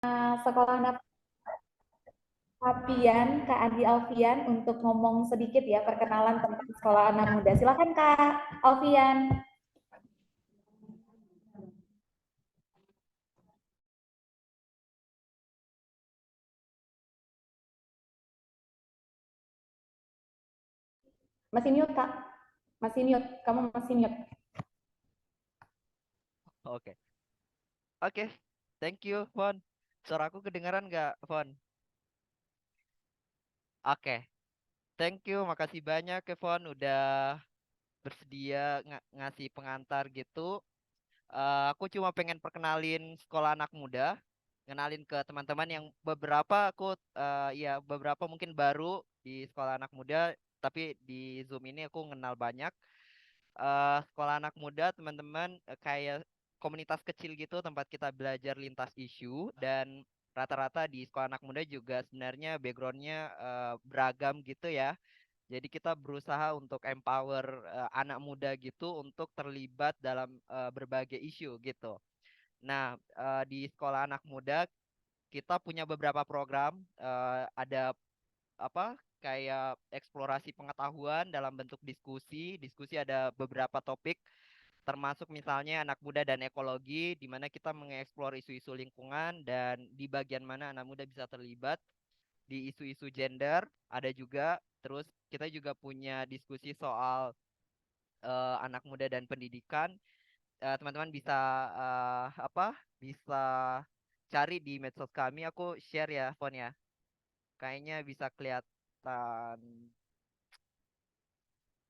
sekolah anak Alfian, Kak Adi Alfian untuk ngomong sedikit ya perkenalan tentang sekolah anak muda. Silakan Kak Alfian. Masih mute Kak. Masih mute. Kamu masih mute. Oke, oke, thank you, Fon. Suaraku kedengaran nggak, Fon? Oke, thank you, makasih banyak ya, Fon, udah bersedia ngasih pengantar gitu. Aku cuma pengen perkenalin sekolah anak muda, kenalin ke teman-teman yang beberapa aku, ya beberapa mungkin baru di sekolah anak muda, tapi di Zoom ini aku kenal banyak. Sekolah anak muda teman-teman, kayak komunitas kecil gitu tempat kita belajar lintas isu dan rata-rata di sekolah anak muda juga sebenarnya backgroundnya beragam gitu ya. Jadi kita berusaha untuk empower anak muda gitu untuk terlibat dalam berbagai isu gitu. Nah, di sekolah anak muda kita punya beberapa program, ada apa kayak eksplorasi pengetahuan dalam bentuk diskusi. Diskusi ada beberapa topik termasuk misalnya anak muda dan ekologi, di mana kita mengeksplor isu-isu lingkungan dan di bagian mana anak muda bisa terlibat di isu-isu gender, ada juga. Terus kita juga punya diskusi soal anak muda dan pendidikan. Teman-teman bisa bisa cari di medsos kami. Aku share ya, Fon ya. Kayaknya bisa kelihatan.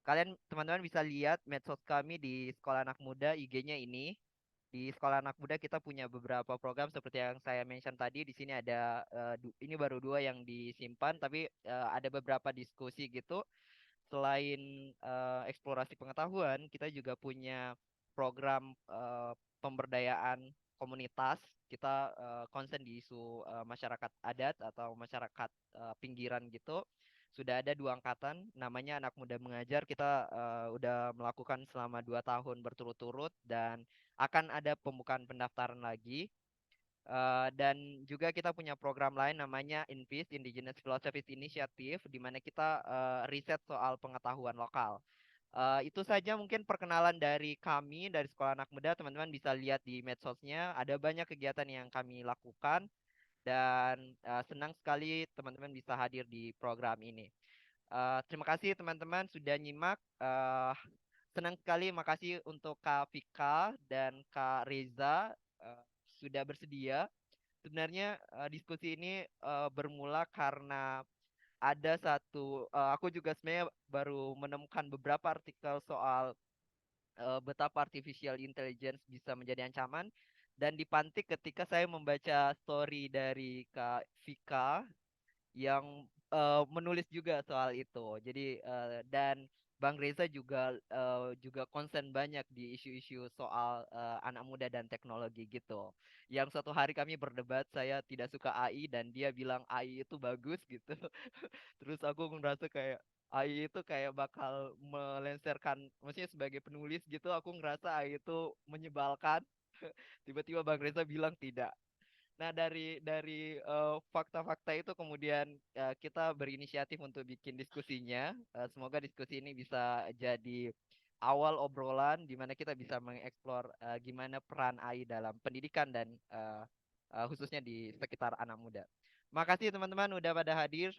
Kalian teman-teman bisa lihat medsos kami di Sekolah Anak Muda, IG-nya ini. Di Sekolah Anak Muda kita punya beberapa program seperti yang saya mention tadi. Di sini ada ini baru dua yang disimpan, tapi ada beberapa diskusi gitu. Selain eksplorasi pengetahuan, kita juga punya program pemberdayaan komunitas. Kita concern di isu masyarakat adat atau masyarakat pinggiran gitu. Sudah ada dua angkatan, namanya Anak Muda Mengajar. Kita udah melakukan selama 2 tahun berturut-turut dan akan ada pembukaan pendaftaran lagi. Dan juga kita punya program lain namanya INPIS, Indigenous Philosophies Initiative, di mana kita riset soal pengetahuan lokal. Itu saja mungkin perkenalan dari kami dari Sekolah Anak Muda. Teman-teman bisa lihat di medsosnya, ada banyak kegiatan yang kami lakukan dan senang sekali teman-teman bisa hadir di program ini. Terima kasih teman-teman sudah nyimak. Senang sekali, makasih untuk Kak Vika dan Kak Reza sudah bersedia. Sebenarnya diskusi ini bermula karena ada aku juga sebenarnya baru menemukan beberapa artikel soal betapa artificial intelligence bisa menjadi ancaman dan dipantik ketika saya membaca story dari Kak Vika yang menulis juga soal itu. Jadi dan Bang Reza juga concern banyak di isu-isu soal anak muda dan teknologi gitu. Yang suatu hari kami berdebat, saya tidak suka AI dan dia bilang AI itu bagus gitu. Terus aku ngerasa kayak AI itu kayak bakal melengsarkan, maksudnya sebagai penulis gitu, aku ngerasa AI itu menyebalkan. Tiba-tiba Bang Reza bilang tidak. Nah, dari fakta-fakta itu kemudian kita berinisiatif untuk bikin diskusinya. Semoga diskusi ini bisa jadi awal obrolan di mana kita bisa mengeksplor gimana peran AI dalam pendidikan dan khususnya di sekitar anak muda. Makasih teman-teman udah pada hadir.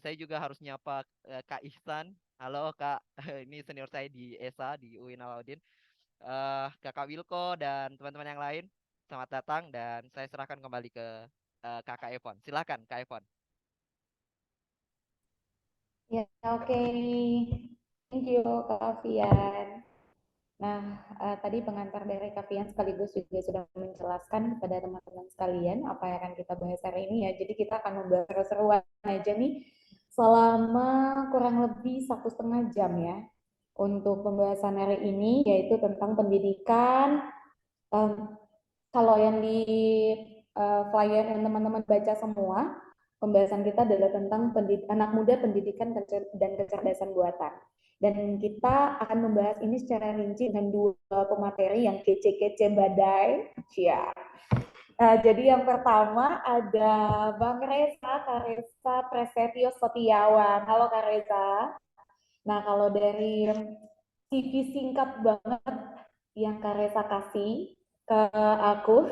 Saya juga harus nyapa Kak Ihsan. Halo Kak, ini senior saya di ESA di UIN Alauddin. Kakak Wilko dan teman-teman yang lain. Selamat datang dan saya serahkan kembali ke Kakak Evon. Silakan Kak Evon. Ya, oke. Okay. Thank you Kak Alfian. Nah, tadi pengantar dari Kak Alfian sekaligus juga sudah menjelaskan kepada teman-teman sekalian apa yang akan kita bahas hari ini ya. Jadi kita akan membahas seru-seruan aja nih selama kurang lebih 1,5 jam ya untuk pembahasan hari ini yaitu tentang pendidikan. Um, Kalau yang di flyer yang teman-teman baca semua, pembahasan kita adalah tentang anak muda, pendidikan, dan kecerdasan buatan. Dan kita akan membahas ini secara rinci dengan dua pemateri yang kece-kece badai. Cia. Jadi yang pertama ada Bang Reza, Kak Reza Prasetyo Setiawan. Halo Kak Reza. Nah kalau dari CV singkat banget yang Kak Reza kasih ke aku,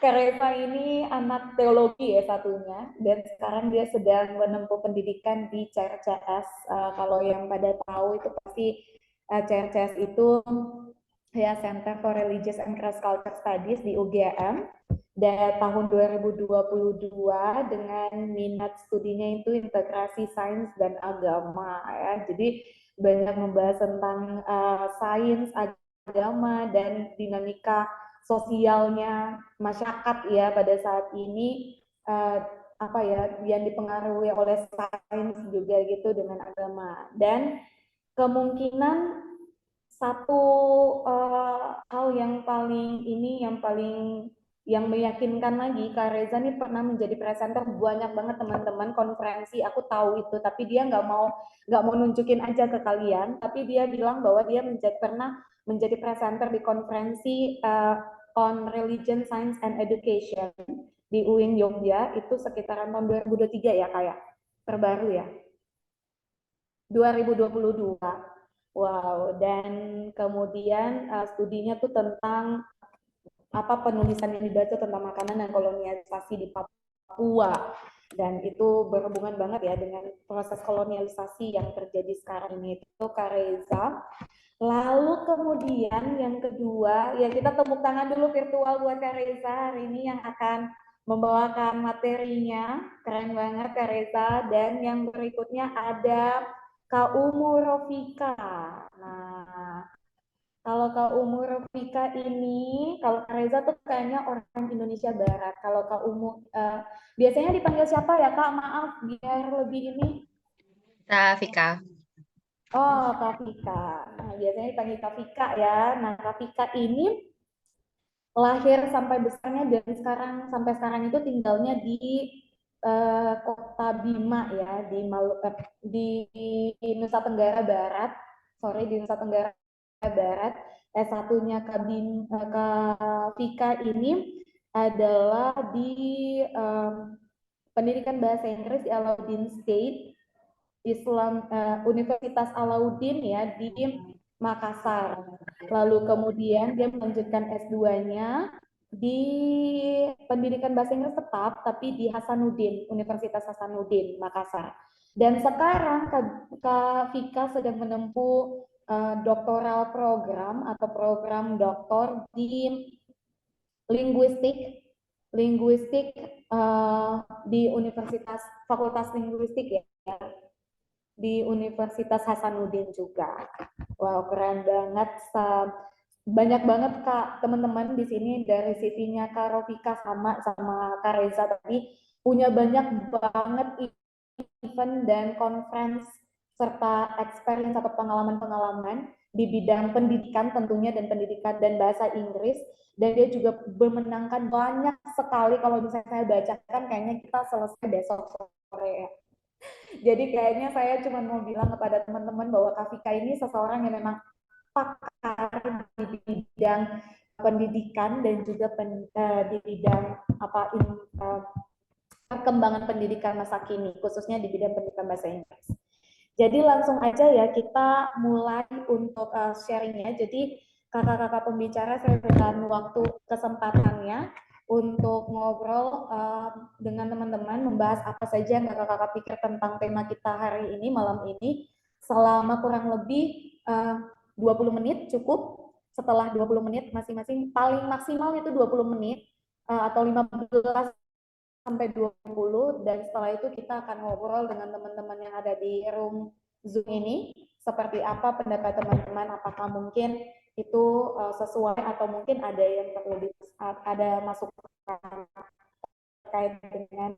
Kak Reza ini anak teologi ya satunya, dan sekarang dia sedang menempuh pendidikan di CRCS. Kalau yang pada tahu itu pasti CRCS itu ya Center for Religious and Cross Culture Studies di UGM. Dan tahun 2022 dengan minat studinya itu integrasi sains dan agama ya. Jadi banyak membahas tentang sains, agama dan dinamika sosialnya masyarakat ya pada saat ini apa ya yang dipengaruhi oleh sains juga gitu dengan agama dan kemungkinan satu hal yang paling ini yang meyakinkan lagi Kak Reza nih pernah menjadi presenter banyak banget teman-teman konferensi aku tahu itu tapi dia nggak mau nunjukin aja ke kalian tapi dia bilang bahwa dia pernah menjadi presenter di konferensi on Religion, Science and Education di UIN Jogja itu sekitaran tahun 2023 ya kayak terbaru ya 2022. Wow, dan kemudian studinya tuh tentang apa penulisan yang dibaca tentang makanan dan kolonialisasi di Papua. Dan itu berhubungan banget ya dengan proses kolonialisasi yang terjadi sekarang ini. Itu Kak Reza. Lalu kemudian yang kedua, ya kita tepuk tangan dulu virtual buat Kak Reza hari ini yang akan membawakan materinya. Keren banget Kak Reza. Dan yang berikutnya ada Kak Umu Rofika. Nah, kalau Kak Umu Rofika ini, kalau Kak Reza tuh kayaknya orang Indonesia Barat. Kalau Kak Umu, biasanya dipanggil siapa ya Kak? Maaf, biar lebih ini. Nah, Vika. Oh, Kak Vika. Nah, biasanya dipanggil Kak Vika ya. Nah, Kak Vika ini lahir sampai besarnya dan sampai sekarang itu tinggalnya di kota Bima ya, di Nusa Tenggara Barat. Sorry, di Nusa Tenggara Barat. S1-nya Kak Vika ini adalah di pendidikan bahasa Inggris di Alauddin State Universitas Alauddin ya di Makassar. Lalu kemudian dia melanjutkan S2-nya di pendidikan bahasa Inggris tetap tapi di Hasanuddin, Universitas Hasanuddin Makassar. Dan sekarang Kak Vika sedang menempuh doktoral program atau program doktor di linguistik di Universitas Fakultas Linguistik ya di Universitas Hasanuddin juga. Wow, keren banget. Banyak banget Kak teman-teman di sini dari CV-nya Kak Rofika sama Kak Reza tadi punya banyak banget event dan conference serta experience atau pengalaman-pengalaman di bidang pendidikan tentunya dan pendidikan dan bahasa Inggris dan dia juga memenangkan banyak sekali kalau misalnya saya bacakan kayaknya kita selesai besok sore ya. Jadi kayaknya saya cuma mau bilang kepada teman-teman bahwa Kafika ini seseorang yang memang pakar di bidang pendidikan dan juga di bidang perkembangan pendidikan masa kini, khususnya di bidang pendidikan bahasa Inggris. Jadi langsung aja ya kita mulai untuk sharingnya. Jadi kakak-kakak pembicara saya berikan waktu kesempatannya untuk ngobrol dengan teman-teman membahas apa saja yang kakak-kakak pikir tentang tema kita hari ini malam ini selama kurang lebih 20 menit cukup. Setelah 20 menit masing-masing paling maksimal itu 20 menit atau 15 sampai 20 dan setelah itu kita akan ngobrol dengan teman-teman yang ada di room Zoom ini seperti apa pendapat teman-teman, apakah mungkin itu sesuai atau mungkin ada yang perlu ada masukan terkait dengan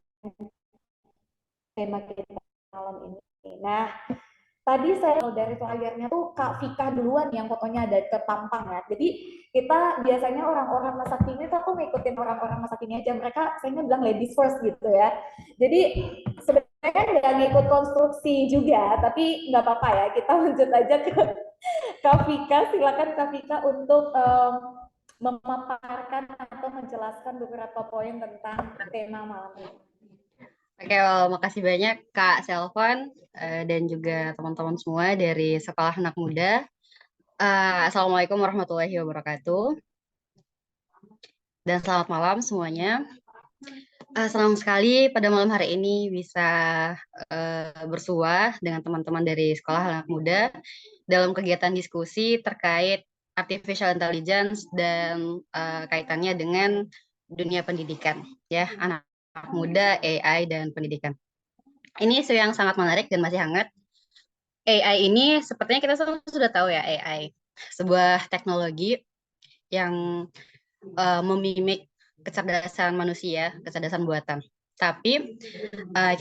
tema kita malam ini. Nah, tadi saya dari layarnya tuh Kak Vika duluan yang fotonya ada terpampang ya. Jadi kita biasanya orang-orang masa kini tuh aku ngikutin orang-orang masa kini aja. Mereka saya bilang ladies first gitu ya. Jadi sebenarnya nggak ngikut konstruksi juga, tapi nggak apa-apa ya. Kita lanjut aja ke Kak Vika. Silakan Kak Vika untuk memaparkan atau menjelaskan beberapa poin tentang tema malam ini. Oke, well, makasih banyak Kak Selvan dan juga teman-teman semua dari Sekolah Anak Muda. Assalamualaikum warahmatullahi wabarakatuh. Dan selamat malam semuanya. Senang sekali pada malam hari ini bisa bersua dengan teman-teman dari Sekolah Anak Muda dalam kegiatan diskusi terkait artificial intelligence dan kaitannya dengan dunia pendidikan, ya, anak muda, AI dan pendidikan. Ini isu yang sangat menarik dan masih hangat. AI ini sepertinya kita sudah tahu ya, AI sebuah teknologi yang memimik kecerdasan manusia, kecerdasan buatan. Tapi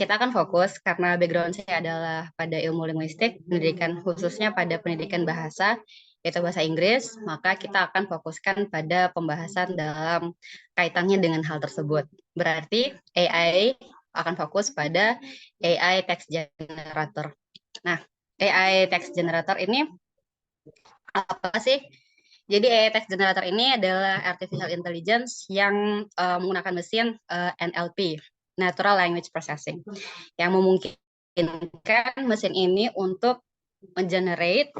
kita akan fokus karena background saya adalah pada ilmu linguistik, pendidikan khususnya pada pendidikan bahasa, yaitu bahasa Inggris, maka kita akan fokuskan pada pembahasan dalam kaitannya dengan hal tersebut. Berarti AI akan fokus pada AI text generator. Nah, AI text generator ini apa sih? Jadi AI text generator ini adalah artificial intelligence yang menggunakan mesin NLP, Natural Language Processing, yang memungkinkan mesin ini untuk mengenerate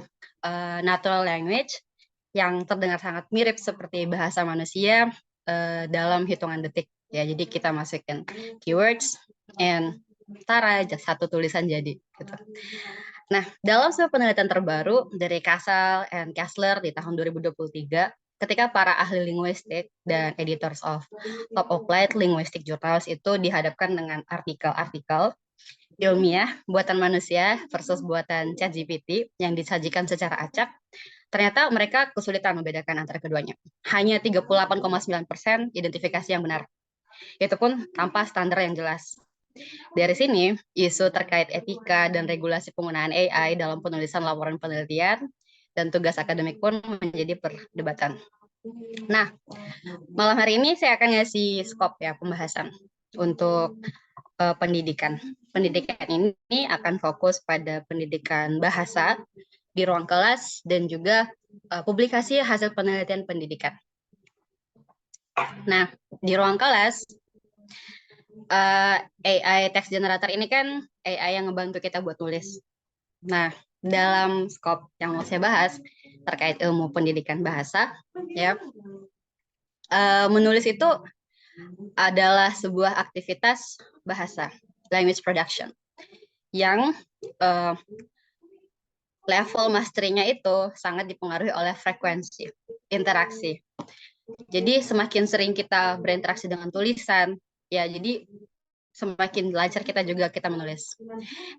natural language yang terdengar sangat mirip seperti bahasa manusia dalam hitungan detik. Ya, jadi kita masukin keywords and tara satu tulisan jadi. Gitu. Nah, dalam sebuah penelitian terbaru dari Casal and Kessler di tahun 2023, ketika para ahli linguistik dan editors of top applied linguistic journals itu dihadapkan dengan artikel-artikel ilmiah buatan manusia versus buatan ChatGPT yang disajikan secara acak, ternyata mereka kesulitan membedakan antara keduanya. Hanya 38,9% identifikasi yang benar. Itu pun tanpa standar yang jelas. Dari sini, isu terkait etika dan regulasi penggunaan AI dalam penulisan laporan penelitian dan tugas akademik pun menjadi perdebatan. Nah, malam hari ini saya akan ngasih skop ya pembahasan untuk pendidikan. Pendidikan ini akan fokus pada pendidikan bahasa di ruang kelas dan juga publikasi hasil penelitian pendidikan. Nah, di ruang kelas, AI text generator ini kan AI yang ngebantu kita buat nulis. Nah, dalam skop yang mau saya bahas terkait ilmu pendidikan bahasa, ya, menulis itu adalah sebuah aktivitas bahasa, language production, yang level mastery-nya itu sangat dipengaruhi oleh frekuensi, interaksi. Jadi semakin sering kita berinteraksi dengan tulisan, ya jadi semakin lancar kita menulis.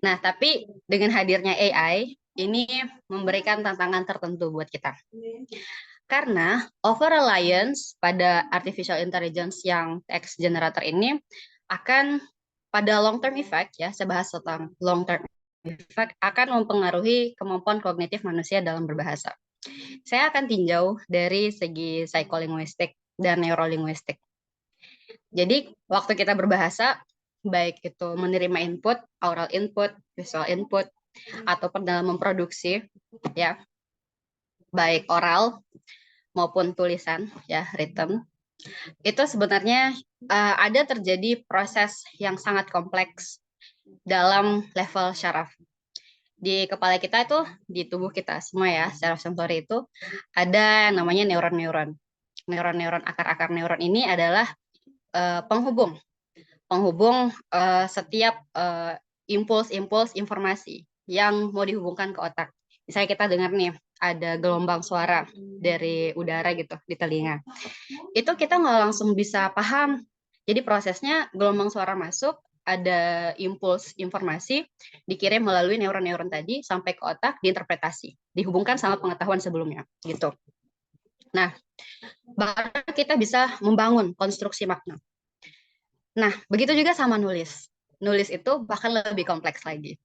Nah, tapi dengan hadirnya AI, ini memberikan tantangan tertentu buat kita. Karena over reliance pada artificial intelligence yang text generator ini akan pada long term effect, ya, saya bahas tentang long term effect, akan mempengaruhi kemampuan kognitif manusia dalam berbahasa. Saya akan tinjau dari segi psikolinguistik dan neurolinguistik. Jadi, waktu kita berbahasa, baik itu menerima input, oral input, visual input, ataupun dalam memproduksi, ya, baik oral maupun tulisan, ya, written, itu sebenarnya ada terjadi proses yang sangat kompleks dalam level syaraf. Di kepala kita itu, di tubuh kita semua ya, secara sensori itu, ada yang namanya neuron-neuron. Neuron-neuron, akar-akar neuron ini adalah penghubung setiap impuls-impuls informasi yang mau dihubungkan ke otak. Misalnya kita dengar nih, ada gelombang suara dari udara gitu di telinga. Itu kita nggak langsung bisa paham. Jadi prosesnya gelombang suara masuk, ada impuls informasi, dikirim melalui neuron-neuron tadi sampai ke otak, diinterpretasi, dihubungkan sama pengetahuan sebelumnya, gitu. Nah, baru kita bisa membangun konstruksi makna. Nah, begitu juga sama nulis. Nulis itu bahkan lebih kompleks lagi.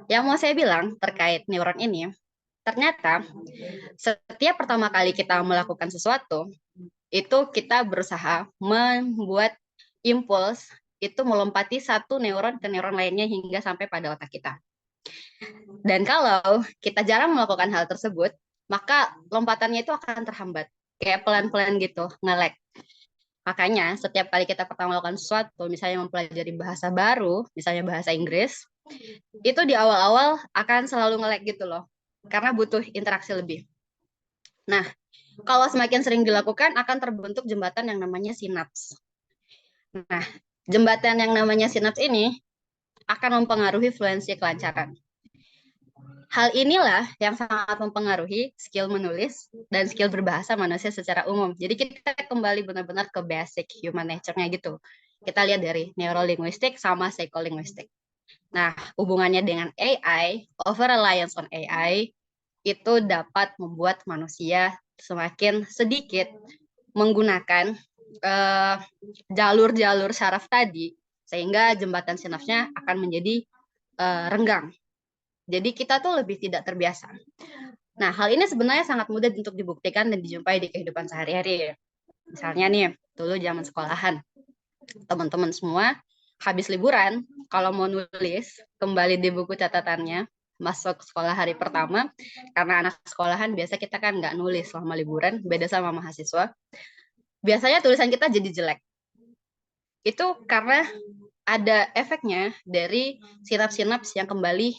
Yang mau saya bilang terkait neuron ini, ternyata setiap pertama kali kita melakukan sesuatu, itu kita berusaha membuat impuls itu melompati satu neuron ke neuron lainnya hingga sampai pada otak kita. Dan kalau kita jarang melakukan hal tersebut, maka lompatannya itu akan terhambat. kayak pelan-pelan gitu, nge-lag. Makanya setiap kali kita pertama melakukan sesuatu, misalnya mempelajari bahasa baru, misalnya bahasa Inggris, itu di awal-awal akan selalu nge-lag gitu loh, karena butuh interaksi lebih. Nah, kalau semakin sering dilakukan akan terbentuk jembatan yang namanya sinaps. Nah, jembatan yang namanya sinaps ini akan mempengaruhi fluensi kelancaran. Hal inilah yang sangat mempengaruhi skill menulis dan skill berbahasa manusia secara umum. Jadi kita kembali benar-benar ke basic human nature-nya gitu. Kita lihat dari neurolinguistik sama psycholinguistik. Nah, hubungannya dengan AI, over reliance on AI, itu dapat membuat manusia semakin sedikit menggunakan jalur-jalur saraf tadi, sehingga jembatan sinapsnya akan menjadi renggang. Jadi kita tuh lebih tidak terbiasa. Nah, hal ini sebenarnya sangat mudah untuk dibuktikan dan dijumpai di kehidupan sehari-hari. Misalnya nih, dulu zaman sekolahan, teman-teman semua habis liburan, kalau mau nulis, kembali di buku catatannya, masuk sekolah hari pertama, karena anak sekolahan biasa kita kan nggak nulis selama liburan, beda sama mahasiswa. Biasanya tulisan kita jadi jelek. Itu karena ada efeknya dari sinaps-sinaps yang kembali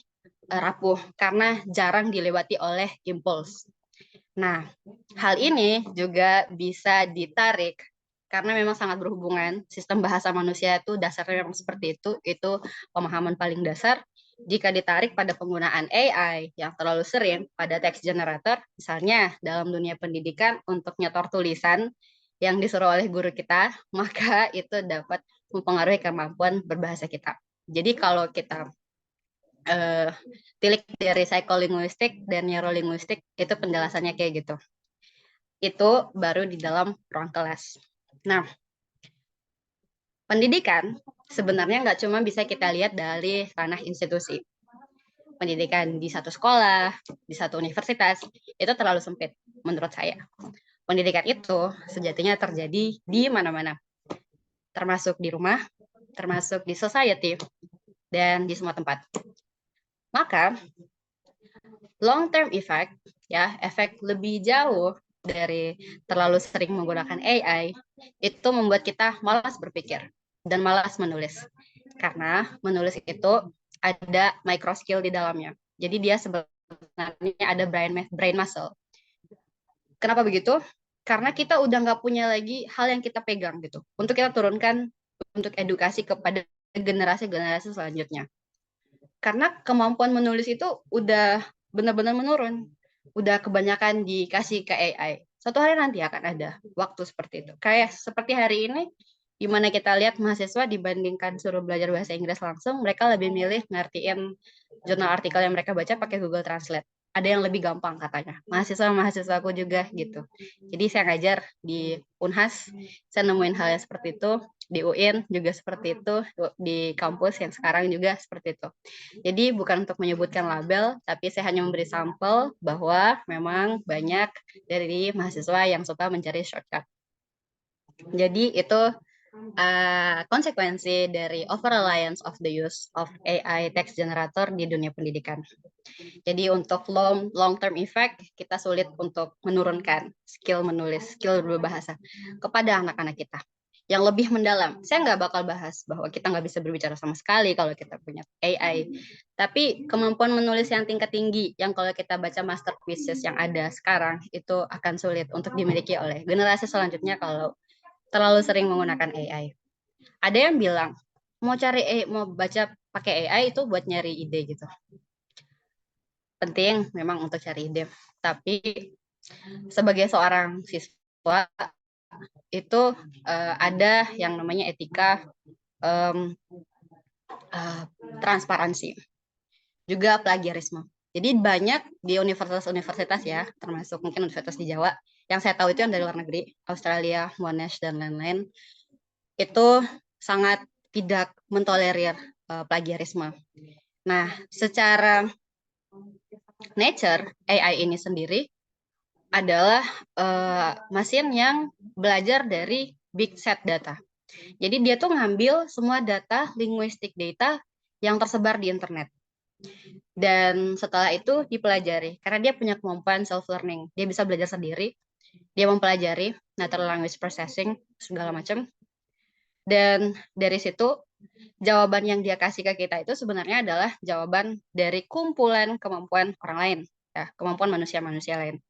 rapuh karena jarang dilewati oleh impuls. Nah, hal ini juga bisa ditarik karena memang sangat berhubungan. Sistem bahasa manusia itu dasarnya memang seperti itu pemahaman paling dasar. Jika ditarik pada penggunaan AI yang terlalu sering pada text generator, misalnya dalam dunia pendidikan untuk nyetor tulisan yang disuruh oleh guru kita, maka itu dapat mempengaruhi kemampuan berbahasa kita. Jadi kalau kita tilik dari psikolinguistik dan neurolinguistik, itu penjelasannya kayak gitu. Itu baru di dalam ruang kelas. Nah, pendidikan sebenarnya nggak cuma bisa kita lihat dari ranah institusi. Pendidikan di satu sekolah, di satu universitas, itu terlalu sempit menurut saya. Pendidikan itu sejatinya terjadi di mana-mana, termasuk di rumah, termasuk di society, dan di semua tempat. Maka long term effect, ya, efek lebih jauh dari terlalu sering menggunakan AI, itu membuat kita malas berpikir dan malas menulis. Karena menulis itu ada micro skill di dalamnya. Jadi dia sebenarnya ada brain muscle. Kenapa begitu? Karena kita udah nggak punya lagi hal yang kita pegang gitu. Untuk kita turunkan untuk edukasi kepada generasi-generasi selanjutnya. Karena kemampuan menulis itu udah benar-benar menurun. Udah kebanyakan dikasih ke AI. Suatu hari nanti akan ada waktu seperti itu. Kayak seperti hari ini, di mana kita lihat mahasiswa dibandingkan suruh belajar bahasa Inggris langsung, mereka lebih milih ngertiin jurnal artikel yang mereka baca pakai Google Translate. Ada yang lebih gampang katanya. Mahasiswa aku juga gitu. Jadi saya ngajar di Unhas, saya nemuin hal yang seperti itu. Di UIN juga seperti itu, di kampus yang sekarang juga seperti itu. Jadi bukan untuk menyebutkan label, tapi saya hanya memberi sampel bahwa memang banyak dari mahasiswa yang suka mencari shortcut. Jadi itu konsekuensi dari over reliance of the use of AI text generator di dunia pendidikan. Jadi untuk long term effect, kita sulit untuk menurunkan skill menulis, skill berbahasa kepada anak-anak kita yang lebih mendalam. Saya nggak bakal bahas bahwa kita nggak bisa berbicara sama sekali kalau kita punya AI. Tapi kemampuan menulis yang tingkat tinggi, yang kalau kita baca masterpieces yang ada sekarang, itu akan sulit untuk dimiliki oleh generasi selanjutnya kalau terlalu sering menggunakan AI. Ada yang bilang, mau baca pakai AI itu buat nyari ide gitu. Penting memang untuk cari ide. Tapi sebagai seorang siswa, itu ada yang namanya etika transparansi, juga plagiarisme. Jadi banyak di universitas-universitas ya, termasuk mungkin universitas di Jawa, yang saya tahu itu yang dari luar negeri, Australia, Monash, dan lain-lain, itu sangat tidak mentolerir plagiarisme. Nah, secara nature, AI ini sendiri adalah mesin yang belajar dari big set data. Jadi dia tuh ngambil semua data, linguistic data yang tersebar di internet. Dan setelah itu dipelajari, karena dia punya kemampuan self-learning. Dia bisa belajar sendiri, Dia mempelajari natural language processing segala macam, dan dari situ jawaban yang dia kasih ke kita itu sebenarnya adalah jawaban dari kumpulan kemampuan orang lain, ya, kemampuan manusia-manusia lain.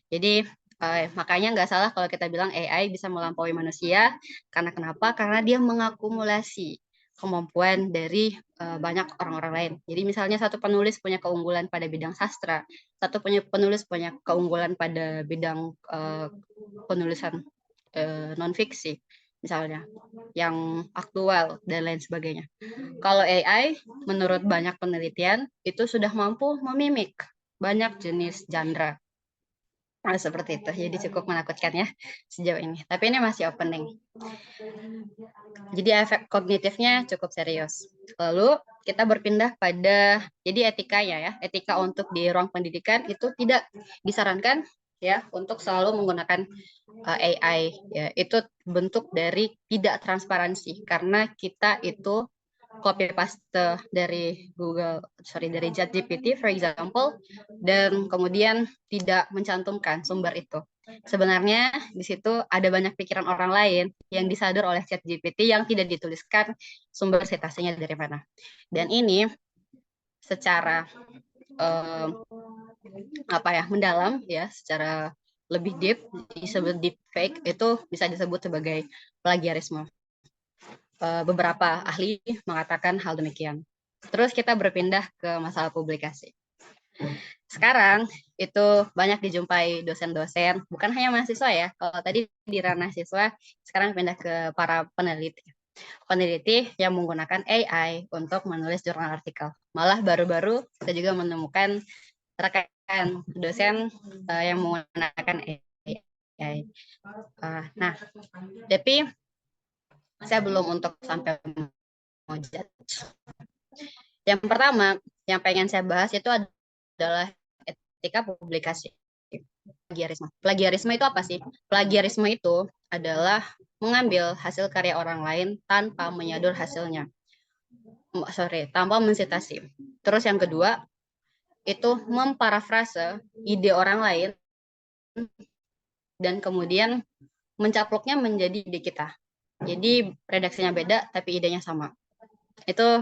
Jadi makanya nggak salah kalau kita bilang AI bisa melampaui manusia, karena kenapa? Karena dia mengakumulasi kemampuan dari banyak orang-orang lain. Jadi misalnya satu penulis punya keunggulan pada bidang sastra, satu penulis punya keunggulan pada bidang penulisan non-fiksi, misalnya, yang aktual dan lain sebagainya. Kalau AI, menurut banyak penelitian, itu sudah mampu memimik banyak jenis genre. Nah, seperti itu. Jadi cukup menakutkan ya sejauh ini. Tapi ini masih opening. Jadi efek kognitifnya cukup serius. Lalu kita berpindah pada, jadi etikanya ya, etika untuk di ruang pendidikan itu tidak disarankan ya untuk selalu menggunakan AI. Ya, itu bentuk dari tidak transparansi karena kita itu copy paste dari dari ChatGPT, for example, dan kemudian tidak mencantumkan sumber itu. Sebenarnya di situ ada banyak pikiran orang lain yang disadar oleh ChatGPT yang tidak dituliskan sumber citasinya dari mana. Dan ini secara mendalam ya, secara lebih deep disebut deepfake, itu bisa disebut sebagai plagiarisme. Beberapa ahli mengatakan hal demikian. Terus kita berpindah ke masalah publikasi. Sekarang itu banyak dijumpai dosen-dosen, bukan hanya mahasiswa ya. Kalau tadi di ranah siswa, sekarang pindah ke para peneliti. Peneliti yang menggunakan AI untuk menulis jurnal artikel. Malah baru-baru kita juga menemukan rekan dosen yang menggunakan AI. Nah, tapi saya belum untuk sampai mau judge. Yang pertama yang pengen saya bahas itu adalah etika publikasi. Plagiarisme. Plagiarisme itu apa sih? Plagiarisme itu adalah mengambil hasil karya orang lain tanpa menyadur hasilnya. Tanpa mensitasi. Terus yang kedua, itu memparafrase ide orang lain dan kemudian mencaploknya menjadi ide kita. Jadi redaksinya beda tapi idenya sama. Itu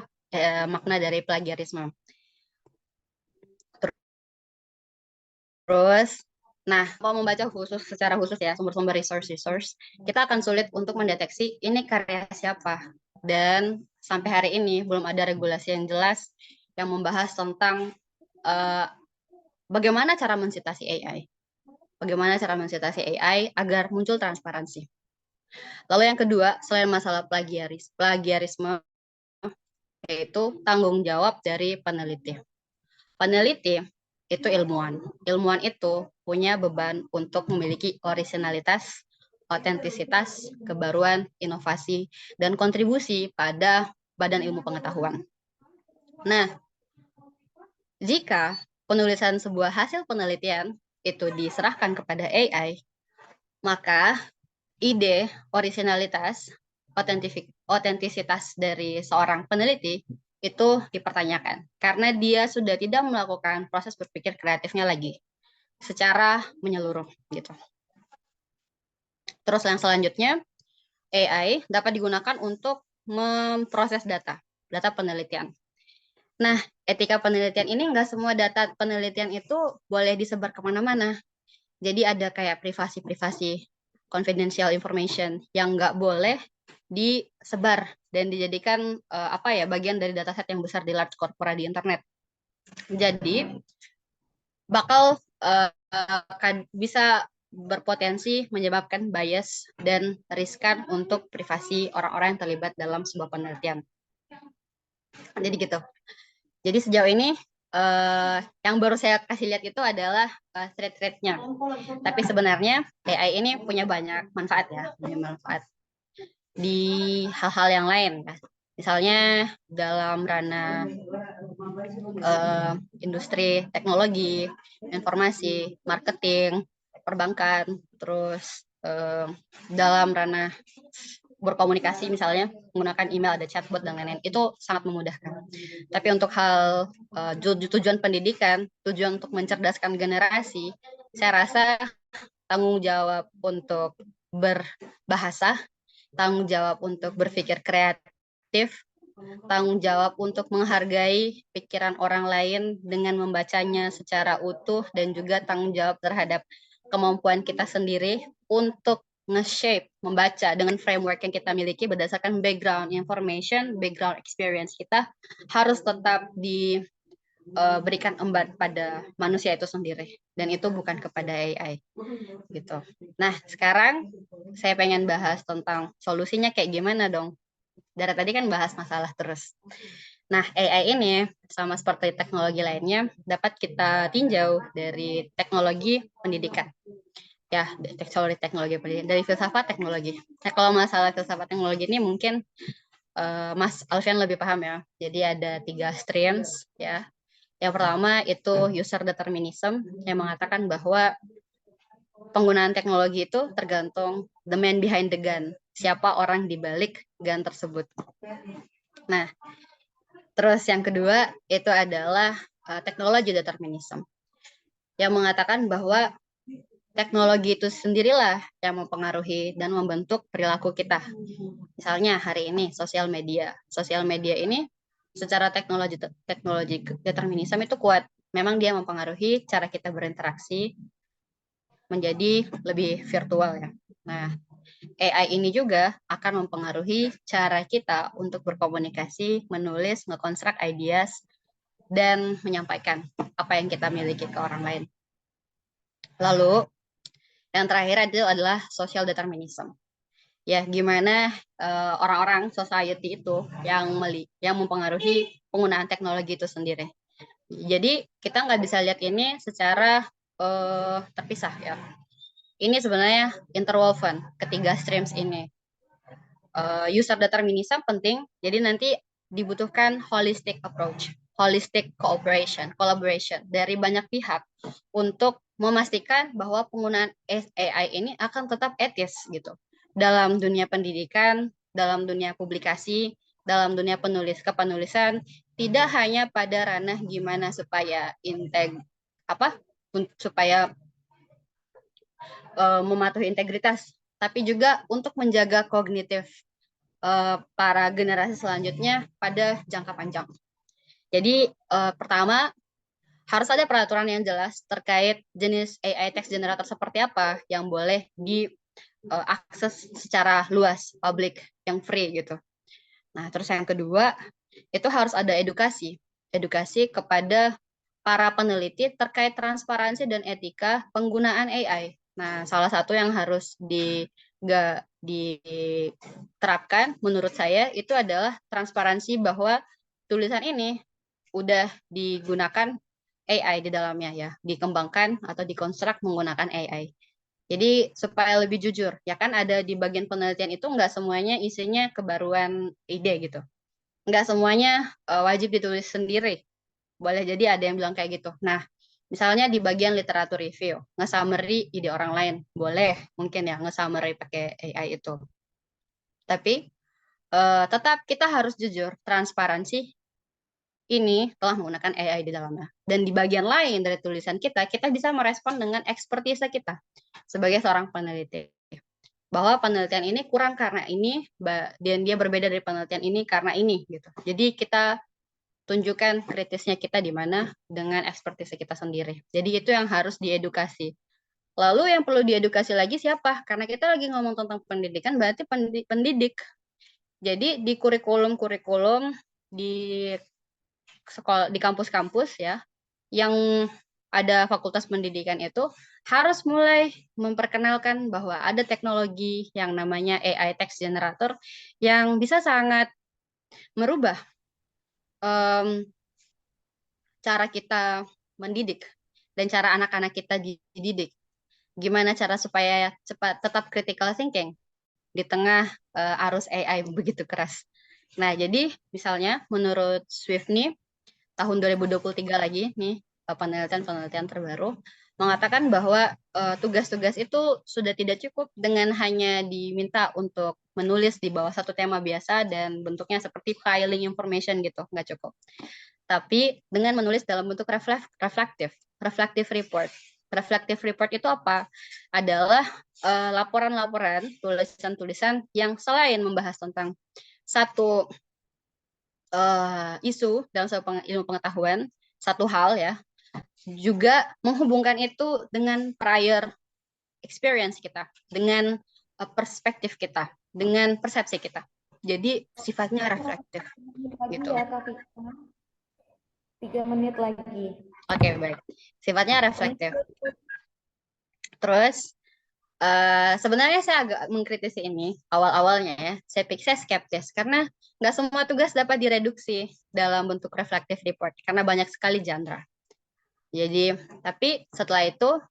makna dari plagiarisme. Terus, nah, kalau membaca secara khusus ya, sumber-sumber resource, kita akan sulit untuk mendeteksi ini karya siapa. Dan sampai hari ini belum ada regulasi yang jelas yang membahas tentang bagaimana cara mensitasi AI. Bagaimana cara mensitasi AI agar muncul transparansi. Lalu yang kedua, selain masalah plagiarisme, yaitu tanggung jawab dari peneliti. Peneliti itu ilmuwan. Ilmuwan itu punya beban untuk memiliki orisinalitas, otentisitas, kebaruan, inovasi, dan kontribusi pada badan ilmu pengetahuan. Nah, jika penulisan sebuah hasil penelitian itu diserahkan kepada AI, maka ide, orisinalitas, otentisitas dari seorang peneliti itu dipertanyakan karena dia sudah tidak melakukan proses berpikir kreatifnya lagi secara menyeluruh gitu. Terus yang selanjutnya, AI dapat digunakan untuk memproses data penelitian. Nah, etika penelitian ini nggak semua data penelitian itu boleh disebar kemana-mana. Jadi ada kayak privasi confidential information yang nggak boleh disebar dan dijadikan bagian dari dataset yang besar di large corporate di internet. Jadi bakal bisa berpotensi menyebabkan bias dan riskan untuk privasi orang-orang yang terlibat dalam sebuah penelitian. Jadi gitu. Jadi sejauh ini yang baru saya kasih lihat itu adalah threat-threatnya. Tapi sebenarnya AI ini punya banyak manfaat ya, punya manfaat di hal-hal yang lain. Misalnya dalam ranah industri teknologi, informasi, marketing, perbankan, terus dalam ranah berkomunikasi misalnya menggunakan email, ada chatbot dan lain-lain, itu sangat memudahkan. Tapi untuk hal tujuan pendidikan, tujuan untuk mencerdaskan generasi, saya rasa tanggung jawab untuk berbahasa, tanggung jawab untuk berpikir kreatif, tanggung jawab untuk menghargai pikiran orang lain dengan membacanya secara utuh, dan juga tanggung jawab terhadap kemampuan kita sendiri untuk nge-shape, membaca dengan framework yang kita miliki berdasarkan background information, background experience kita harus tetap diberikan emban pada manusia itu sendiri, dan itu bukan kepada AI gitu. Nah, sekarang saya pengen bahas tentang solusinya kayak gimana dong. Dari tadi kan bahas masalah terus. Nah, AI ini sama seperti teknologi lainnya dapat kita tinjau dari teknologi pendidikan. Ya, teknologi pendidikan, dari filsafat teknologi. Nah, kalau masalah filsafat teknologi ini mungkin Mas Alfian lebih paham ya. Jadi ada 3 streams ya. Yang pertama itu user determinism yang mengatakan bahwa penggunaan teknologi itu tergantung the man behind the gun. Siapa orang di balik gun tersebut. Nah, terus yang kedua itu adalah teknologi determinism yang mengatakan bahwa teknologi itu sendirilah yang mempengaruhi dan membentuk perilaku kita. Misalnya hari ini sosial media. Sosial media ini secara teknologi determinisme itu kuat. Memang dia mempengaruhi cara kita berinteraksi menjadi lebih virtual ya. Nah, AI ini juga akan mempengaruhi cara kita untuk berkomunikasi, menulis, ngekonstruk ideas, dan menyampaikan apa yang kita miliki ke orang lain. Lalu, yang terakhir itu adalah social determinism. Ya, gimana orang-orang society itu yang mempengaruhi penggunaan teknologi itu sendiri. Jadi kita nggak bisa lihat ini secara terpisah ya. Ini sebenarnya interwoven ketiga streams ini. User determinism penting, jadi nanti dibutuhkan holistic approach, holistic cooperation, collaboration dari banyak pihak untuk memastikan bahwa penggunaan AI ini akan tetap etis gitu dalam dunia pendidikan, dalam dunia publikasi, dalam dunia kepenulisan, tidak hanya pada ranah gimana supaya supaya mematuhi integritas, tapi juga untuk menjaga kognitif para generasi selanjutnya pada jangka panjang. Jadi pertama harus ada peraturan yang jelas terkait jenis AI text generator seperti apa yang boleh diakses secara luas, publik, yang free gitu. Nah, terus yang kedua itu harus ada edukasi kepada para peneliti terkait transparansi dan etika penggunaan AI. Nah, salah satu yang harus diterapkan menurut saya itu adalah transparansi bahwa tulisan ini udah digunakan AI di dalamnya ya, dikembangkan atau dikonstruk menggunakan AI. Jadi supaya lebih jujur, ya kan ada di bagian penelitian itu nggak semuanya isinya kebaruan ide gitu. Nggak semuanya wajib ditulis sendiri. Boleh jadi ada yang bilang kayak gitu. Nah, misalnya di bagian literatur review, nge-summary ide orang lain. Boleh mungkin ya nge-summary pakai AI itu. Tapi tetap kita harus jujur, transparansi ini telah menggunakan AI di dalamnya. Dan di bagian lain dari tulisan kita bisa merespon dengan ekspertise kita sebagai seorang peneliti. Bahwa penelitian ini kurang karena ini, dan dia berbeda dari penelitian ini karena ini. Gitu. Jadi kita tunjukkan kritisnya kita di mana dengan ekspertise kita sendiri. Jadi itu yang harus diedukasi. Lalu yang perlu diedukasi lagi siapa? Karena kita lagi ngomong tentang pendidikan, berarti pendidik. Jadi di kurikulum di sekolah, di kampus-kampus ya, yang ada fakultas pendidikan itu harus mulai memperkenalkan bahwa ada teknologi yang namanya AI text generator yang bisa sangat merubah cara kita mendidik dan cara anak-anak kita dididik. Gimana cara supaya tetap critical thinking di tengah arus AI begitu keras. Nah, jadi misalnya menurut Swift nih, tahun 2023 lagi nih, penelitian terbaru mengatakan bahwa tugas-tugas itu sudah tidak cukup dengan hanya diminta untuk menulis di bawah satu tema biasa dan bentuknya seperti filing information gitu, nggak cukup. Tapi dengan menulis dalam bentuk reflective report. Reflective report itu apa? Adalah laporan-laporan, tulisan-tulisan yang selain membahas tentang satu isu dalam ilmu pengetahuan, satu hal ya, juga menghubungkan itu dengan prior experience kita, dengan perspektif kita, dengan persepsi kita. Jadi sifatnya reflektif Lagi gitu. ya, Kak Vika. 3 menit lagi. Oke, baik. Sifatnya reflektif. Terus sebenarnya saya agak mengkritisi ini awal-awalnya ya. Saya skeptis karena nggak semua tugas dapat direduksi dalam bentuk reflective report karena banyak sekali genre. Jadi, tapi setelah itu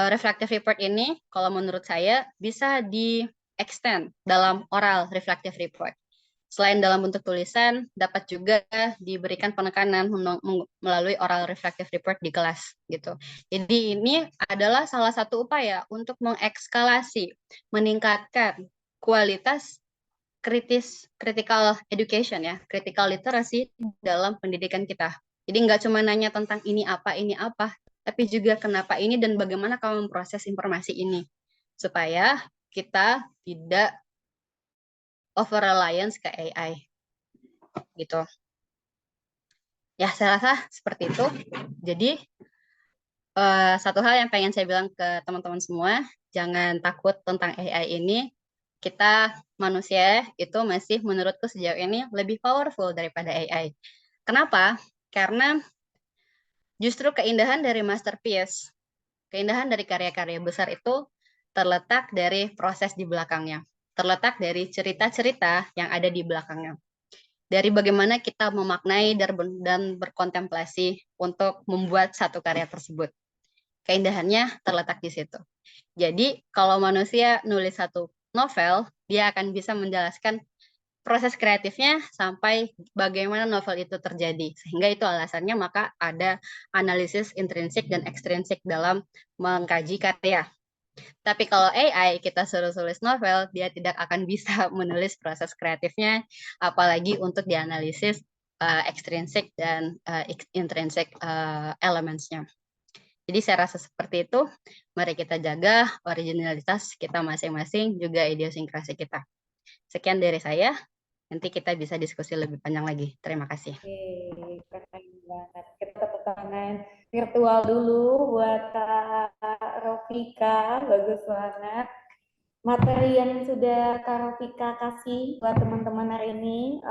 reflective report ini kalau menurut saya bisa di-extend dalam oral reflective report. Selain dalam bentuk tulisan, dapat juga diberikan penekanan melalui oral reflective report di kelas gitu. Jadi ini adalah salah satu upaya untuk mengekskalasi, meningkatkan kualitas critical education ya, critical literacy dalam pendidikan kita. Jadi nggak cuma nanya tentang ini apa, tapi juga kenapa ini dan bagaimana kamu memproses informasi ini supaya kita tidak over reliance ke AI gitu. Ya, saya rasa seperti itu. Jadi satu hal yang pengen saya bilang ke teman-teman semua, jangan takut tentang AI ini. Kita manusia itu masih menurutku sejauh ini lebih powerful daripada AI. Kenapa? Karena justru keindahan dari masterpiece, keindahan dari karya-karya besar itu terletak dari proses di belakangnya, terletak dari cerita-cerita yang ada di belakangnya. Dari bagaimana kita memaknai dan berkontemplasi untuk membuat satu karya tersebut. Keindahannya terletak di situ. Jadi kalau manusia nulis satu novel, dia akan bisa menjelaskan proses kreatifnya sampai bagaimana novel itu terjadi. Sehingga itu alasannya maka ada analisis intrinsik dan ekstrinsik dalam mengkaji karya. Tapi kalau AI kita suruh tulis novel, dia tidak akan bisa menulis proses kreatifnya, apalagi untuk dianalisis ekstrinsik dan intrinsik elementsnya. Jadi saya rasa seperti itu. Mari kita jaga originalitas kita masing-masing, juga idiosinkrasi kita. Sekian dari saya. Nanti kita bisa diskusi lebih panjang lagi. Terima kasih. Oke, keren banget. Kita tepuk tangan virtual dulu buat Kak Rofika, bagus banget. Materi yang sudah Kak Rofika kasih buat teman-teman hari ini,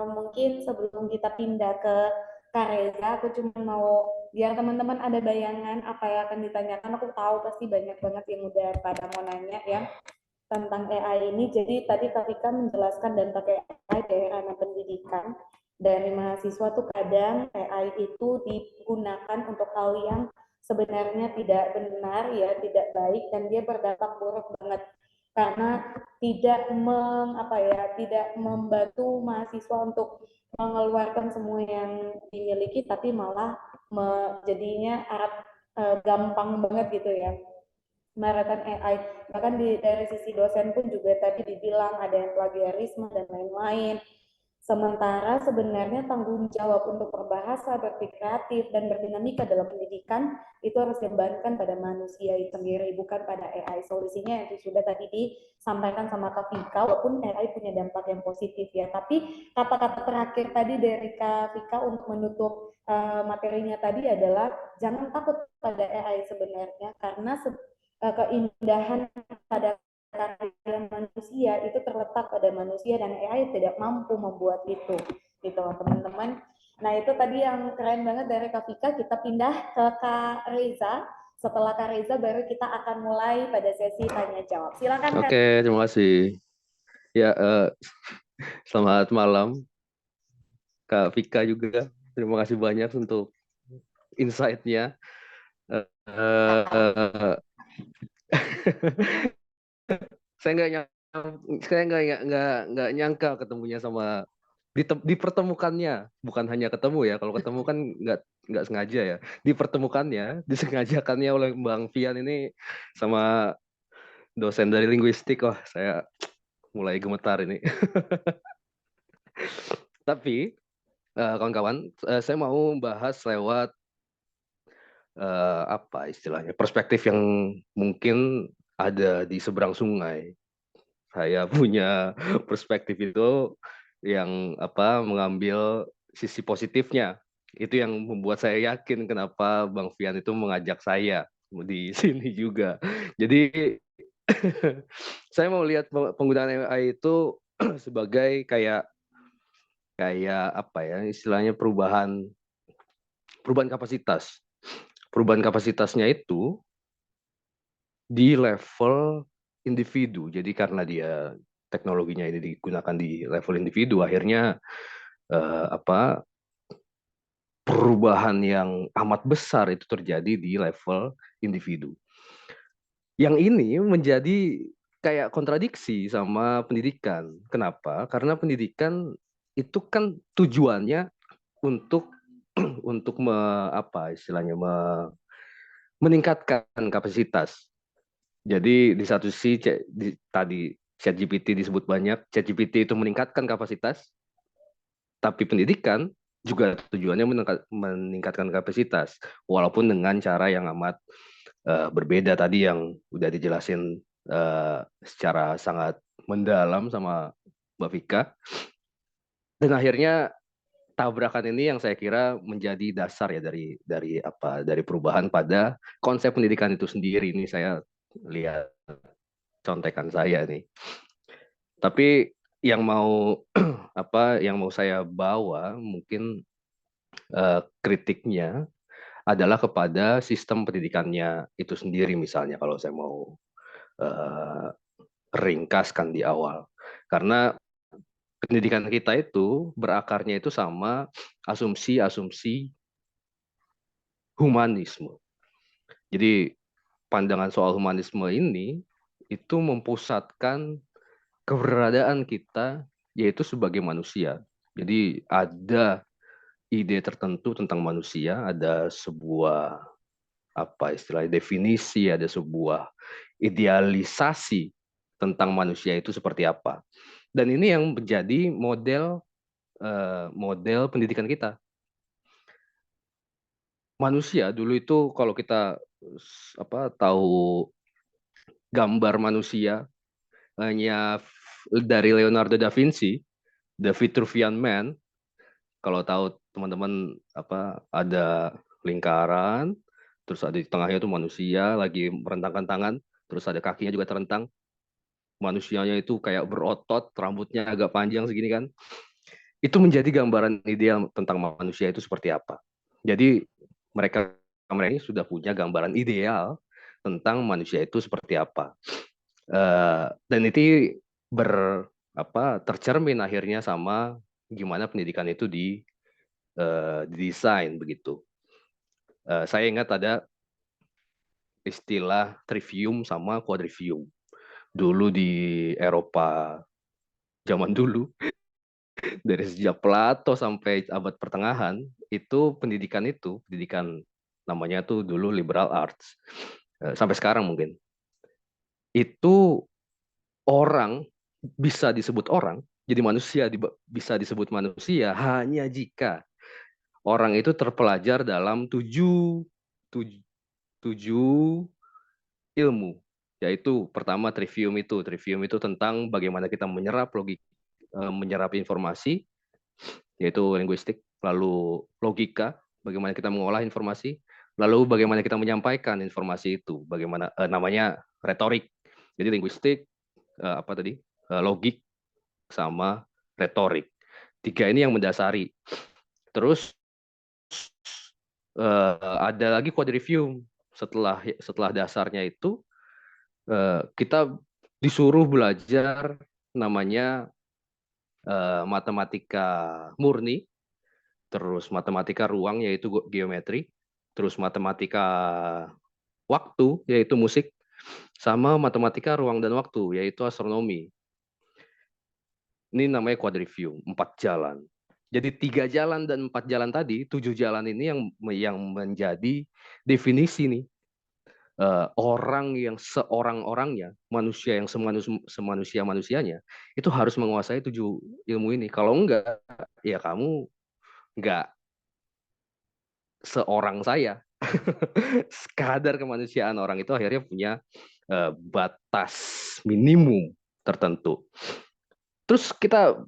mungkin sebelum kita pindah ke Kak Reza, aku cuma mau biar teman-teman ada bayangan apa yang akan ditanyakan. Aku tahu pasti banyak banget yang udah pada mau nanya ya tentang AI ini. Jadi tadi Kak Rika menjelaskan dan pakai AI dari ranah pendidikan. Dari mahasiswa tuh kadang AI itu digunakan untuk hal yang sebenarnya tidak benar ya, tidak baik, dan dia berdampak buruk banget karena tidak tidak membantu mahasiswa untuk mengeluarkan semua yang dimiliki, tapi malah jadinya gampang banget gitu ya menggunakan AI. Bahkan dari sisi dosen pun juga tadi dibilang ada yang plagiarisme dan lain-lain. Sementara sebenarnya tanggung jawab untuk berbahasa, berpikir kreatif, dan berdinamika dalam pendidikan itu harus dibebankan pada manusia itu sendiri, bukan pada AI. Solusinya yang sudah tadi disampaikan sama Kak Vika, walaupun AI punya dampak yang positif ya. Tapi kata-kata terakhir tadi dari Kak Vika untuk menutup materinya tadi adalah jangan takut pada AI sebenarnya, karena keindahan pada karya manusia itu terletak pada manusia dan AI tidak mampu membuat itu gitu teman-teman. Nah itu tadi yang keren banget dari Kak Vika. Kita pindah ke Kak Reza. Setelah Kak Reza baru kita akan mulai pada sesi tanya jawab. Silakan Kak. Oke, terima kasih. Ya, selamat malam Kak Vika juga. Terima kasih banyak untuk insight-nya. Saya nggak nyangka ketemunya sama dipertemukannya, bukan hanya ketemu ya. Kalau ketemu kan nggak sengaja ya. Dipertemukannya, disengajakannya oleh Bang Fian ini sama dosen dari linguistik. Wah, saya mulai gemetar ini. Tapi kawan-kawan, saya mau bahas lewat apa istilahnya, perspektif yang mungkin ada di seberang sungai. Saya punya perspektif itu yang apa, mengambil sisi positifnya. Itu yang membuat saya yakin kenapa Bang Fian itu mengajak saya di sini juga. Jadi saya mau lihat penggunaan AI itu sebagai kayak kayak apa ya, istilahnya perubahan kapasitas. Perubahan kapasitasnya itu di level individu. Jadi karena dia teknologinya ini digunakan di level individu, akhirnya apa, perubahan yang amat besar itu terjadi di level individu. Yang ini menjadi kayak kontradiksi sama pendidikan. Kenapa? Karena pendidikan itu kan tujuannya untuk untuk apa istilahnya, meningkatkan kapasitas. Jadi di satu sisi tadi ChatGPT disebut banyak, ChatGPT itu meningkatkan kapasitas, tapi pendidikan juga tujuannya meningkatkan kapasitas, walaupun dengan cara yang amat berbeda tadi yang udah dijelasin secara sangat mendalam sama Mbak Vika. Dan akhirnya tabrakan ini yang saya kira menjadi dasar ya dari perubahan pada konsep pendidikan itu sendiri. Ini saya lihat contekan saya nih. Tapi yang mau yang mau saya bawa mungkin kritiknya adalah kepada sistem pendidikannya itu sendiri, misalnya kalau saya mau ringkaskan di awal. Karena pendidikan kita itu berakarnya itu sama asumsi-asumsi humanisme. Jadi pandangan soal humanisme ini itu memusatkan keberadaan kita yaitu sebagai manusia. Jadi ada ide tertentu tentang manusia, ada sebuah apa istilahnya definisi, ada sebuah idealisasi tentang manusia itu seperti apa. Dan ini yang menjadi model pendidikan kita. Manusia dulu itu kalau kita tahu gambar manusia hanya dari Leonardo da Vinci, The Vitruvian Man. Kalau tahu teman-teman ada lingkaran, terus ada di tengahnya itu manusia lagi merentangkan tangan, terus ada kakinya juga terentang. Manusianya itu kayak berotot, rambutnya agak panjang segini kan. Itu menjadi gambaran ideal tentang manusia itu seperti apa. Jadi mereka ini sudah punya gambaran ideal tentang manusia itu seperti apa. Dan itu tercermin akhirnya sama gimana pendidikan itu didesain begitu. Saya ingat ada istilah trivium sama quadrivium. Dulu di Eropa zaman dulu, dari sejak Plato sampai abad pertengahan, itu pendidikan namanya tuh dulu liberal arts. Sampai sekarang mungkin. Itu orang bisa disebut orang, jadi manusia bisa disebut manusia hanya jika orang itu terpelajar dalam tujuh ilmu, yaitu pertama trivium itu tentang bagaimana kita menyerap informasi, yaitu linguistik, lalu logika, bagaimana kita mengolah informasi, lalu bagaimana kita menyampaikan informasi itu, bagaimana namanya retorik. Jadi linguistik, logik sama retorik. Tiga ini yang mendasari. Terus ada lagi quadrivium. Setelah dasarnya itu kita disuruh belajar namanya matematika murni, terus matematika ruang yaitu geometri, terus matematika waktu yaitu musik, sama matematika ruang dan waktu yaitu astronomi. Ini namanya quadrivium, 4 jalan. Jadi 3 jalan dan 4 jalan tadi, 7 jalan ini yang menjadi definisi nih. Orang yang seorang-orangnya, manusia yang semanusia-manusianya, itu harus menguasai 7 ilmu ini. Kalau enggak, ya kamu enggak seorang saya. kadar kemanusiaan orang itu akhirnya punya batas minimum tertentu. Terus kita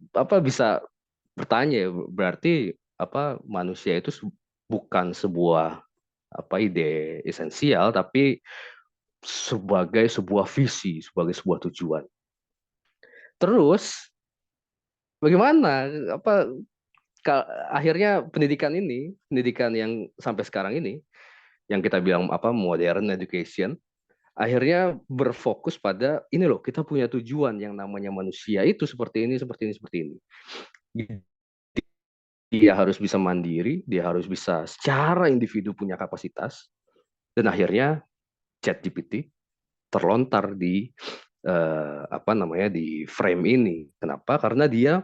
bisa bertanya, berarti manusia itu bukan sebuah ide esensial, tapi sebagai sebuah visi, sebagai sebuah tujuan. Terus bagaimana akhirnya pendidikan yang sampai sekarang ini, yang kita bilang modern education, akhirnya berfokus pada ini loh, kita punya tujuan yang namanya manusia itu seperti ini, seperti ini, seperti ini. Dia harus bisa mandiri, dia harus bisa secara individu punya kapasitas, dan akhirnya ChatGPT terlontar di di frame ini. Kenapa? Karena dia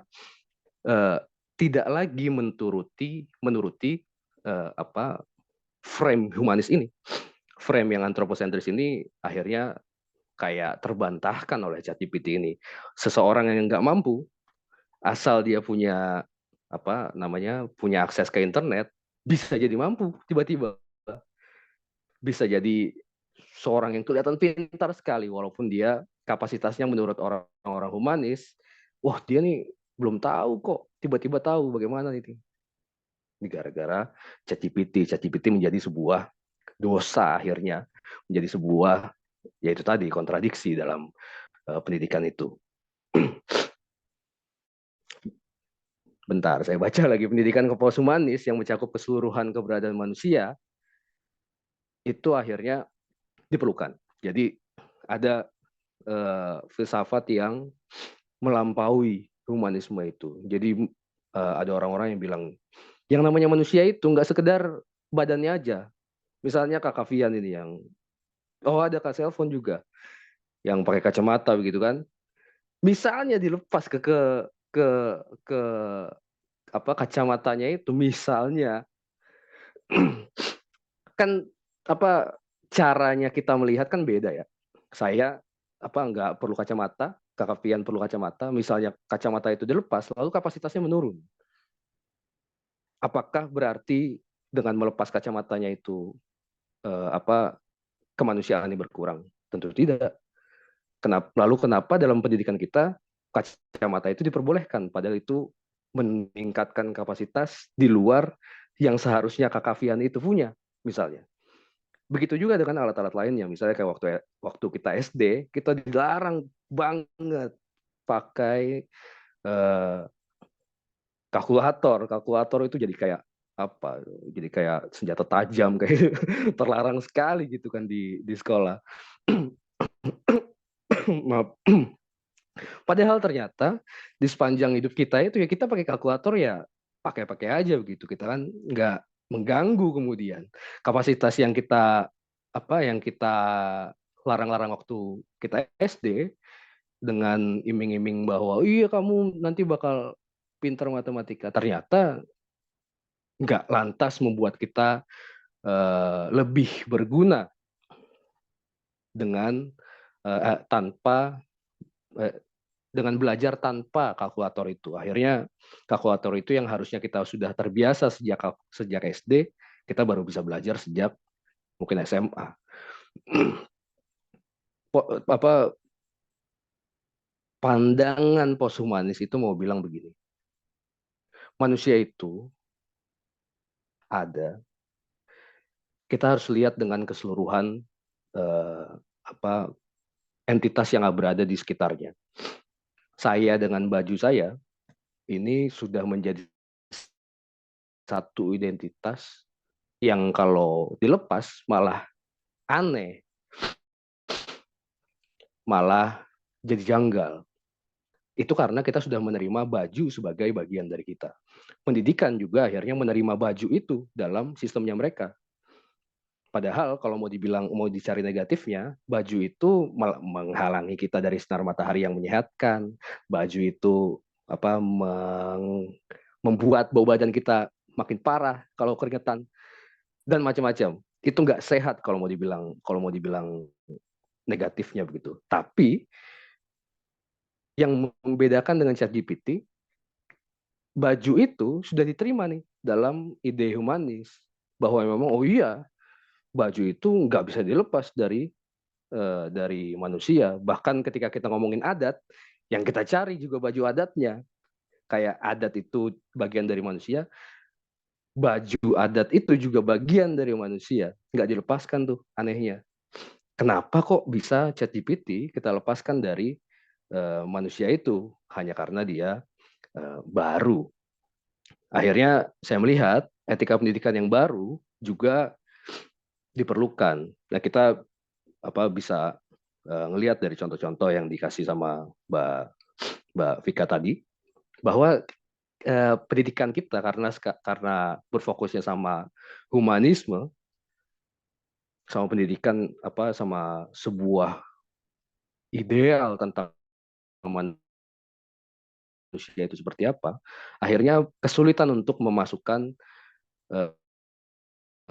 tidak lagi menuruti frame humanis ini. Frame yang antroposentris ini akhirnya kayak terbantahkan oleh ChatGPT ini. Seseorang yang nggak mampu, asal dia punya punya akses ke internet, bisa jadi mampu tiba-tiba. Bisa jadi seorang yang kelihatan pintar sekali, walaupun dia kapasitasnya menurut orang-orang humanis, wah dia nih belum tahu kok, tiba-tiba tahu bagaimana ini. Ini gara-gara ChatGPT menjadi sebuah dosa akhirnya, menjadi sebuah, yaitu tadi, kontradiksi dalam pendidikan itu. Bentar, saya baca lagi. Pendidikan posthumanis yang mencakup keseluruhan keberadaan manusia, itu akhirnya diperlukan. Jadi ada filsafat yang melampaui humanisme itu. Jadi ada orang-orang yang bilang, yang namanya manusia itu nggak sekedar badannya aja. Misalnya Kak Kavian ini yang, ada Kak Selfon juga, yang pakai kacamata begitu kan. Misalnya dilepas ke ke kacamatanya itu, misalnya kan caranya kita melihat kan beda ya. Saya nggak perlu kacamata, Kak Kavian perlu kacamata. Misalnya kacamata itu dilepas, lalu kapasitasnya menurun. Apakah berarti dengan melepas kacamatanya itu kemanusiaan ini berkurang? Tentu tidak. Kenapa dalam pendidikan kita kacamata itu diperbolehkan, padahal itu meningkatkan kapasitas di luar yang seharusnya Kak Kavian itu punya, misalnya. Begitu juga dengan alat-alat lainnya, misalnya kayak waktu kita SD, kita dilarang banget pakai kalkulator. Kalkulator itu jadi kayak jadi kayak senjata tajam kayak terlarang sekali gitu kan di sekolah. Maaf. Padahal ternyata di sepanjang hidup kita itu ya kita pakai kalkulator ya pakai-pakai aja begitu. Kita kan nggak mengganggu kemudian kapasitas yang kita larang-larang waktu kita SD, dengan iming-iming bahwa iya kamu nanti bakal pintar matematika. Ternyata nggak lantas membuat kita lebih berguna dengan dengan belajar tanpa kalkulator itu. Akhirnya kalkulator itu yang harusnya kita sudah terbiasa sejak SD, kita baru bisa belajar sejak mungkin SMA. Pandangan posthumanis itu mau bilang begini. Manusia itu ada, kita harus lihat dengan keseluruhan entitas yang berada di sekitarnya. Saya dengan baju saya ini sudah menjadi satu identitas yang kalau dilepas malah aneh, malah jadi janggal. Itu karena kita sudah menerima baju sebagai bagian dari kita. Pendidikan juga akhirnya menerima baju itu dalam sistemnya mereka. Padahal kalau mau dicari negatifnya, baju itu menghalangi kita dari sinar matahari yang menyehatkan. Baju itu membuat bau badan kita makin parah kalau keringetan dan macam-macam. Itu nggak sehat kalau mau dibilang negatifnya begitu. Tapi yang membedakan dengan ChatGPT, baju itu sudah diterima nih dalam ide humanis bahwa memang oh iya, baju itu nggak bisa dilepas dari manusia. Bahkan ketika kita ngomongin adat, yang kita cari juga baju adatnya. Kayak adat itu bagian dari manusia, baju adat itu juga bagian dari manusia. Nggak dilepaskan tuh, anehnya. Kenapa kok bisa ChatGPT kita lepaskan dari manusia itu? Hanya karena dia baru. Akhirnya saya melihat etika pendidikan yang baru juga diperlukan. Nah, kita bisa ngelihat dari contoh-contoh yang dikasih sama Mbak Vika tadi, bahwa pendidikan kita karena berfokusnya sama humanisme, sama pendidikan sama sebuah ideal tentang manusia itu seperti apa, akhirnya kesulitan untuk memasukkan eh,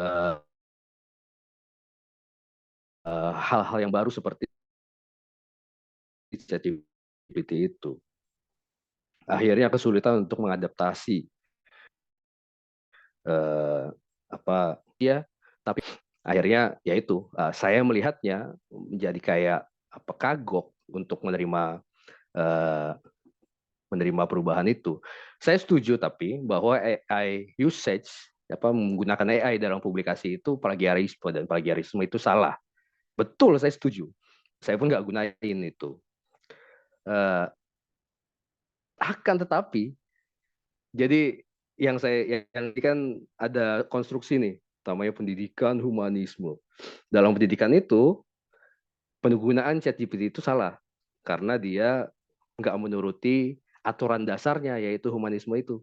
eh, hal-hal yang baru seperti ChatGPT itu. Akhirnya kesulitan untuk mengadaptasi eh, ya, tapi akhirnya yaitu saya melihatnya menjadi kayak kagok untuk eh, menerima perubahan itu. Saya setuju tapi bahwa AI usage menggunakan AI dalam publikasi itu plagiarisme, dan plagiarisme itu salah. Betul, saya setuju. Saya pun nggak gunain itu. Akan tetapi, jadi yang kan ada konstruksi nih, namanya pendidikan humanisme. Dalam pendidikan itu, penggunaan ChatGPT itu salah karena dia nggak menuruti aturan dasarnya, yaitu humanisme itu.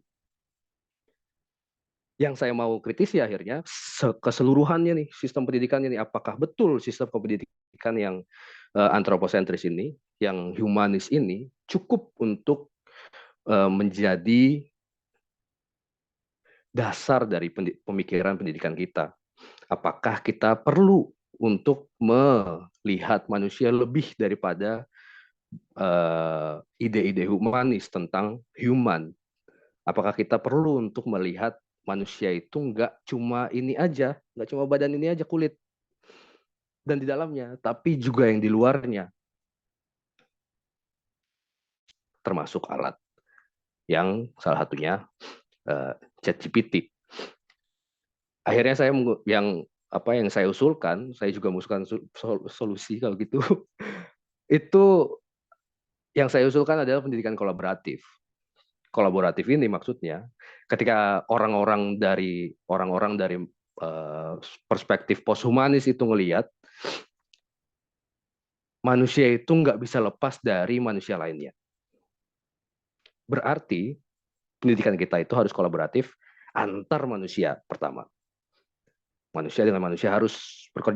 Yang saya mau kritisi akhirnya keseluruhannya nih, sistem pendidikannya nih, apakah betul sistem pendidikan yang antroposentris ini, yang humanis ini cukup untuk menjadi dasar dari pemikiran pendidikan kita. Apakah kita perlu untuk melihat manusia lebih daripada ide-ide humanis tentang human? Apakah kita perlu untuk melihat manusia itu nggak cuma ini aja, nggak cuma badan ini aja, kulit dan di dalamnya, tapi juga yang di luarnya, termasuk alat yang salah satunya ChatGPT. Akhirnya yang saya usulkan, saya juga mengusulkan solusi kalau gitu. Itu yang saya usulkan adalah pendidikan kolaboratif. Kolaboratif ini maksudnya ketika orang-orang dari perspektif posthumanis itu ngelihat manusia itu nggak bisa lepas dari manusia lainnya. Berarti pendidikan kita itu harus kolaboratif antar manusia pertama. Manusia dengan manusia harus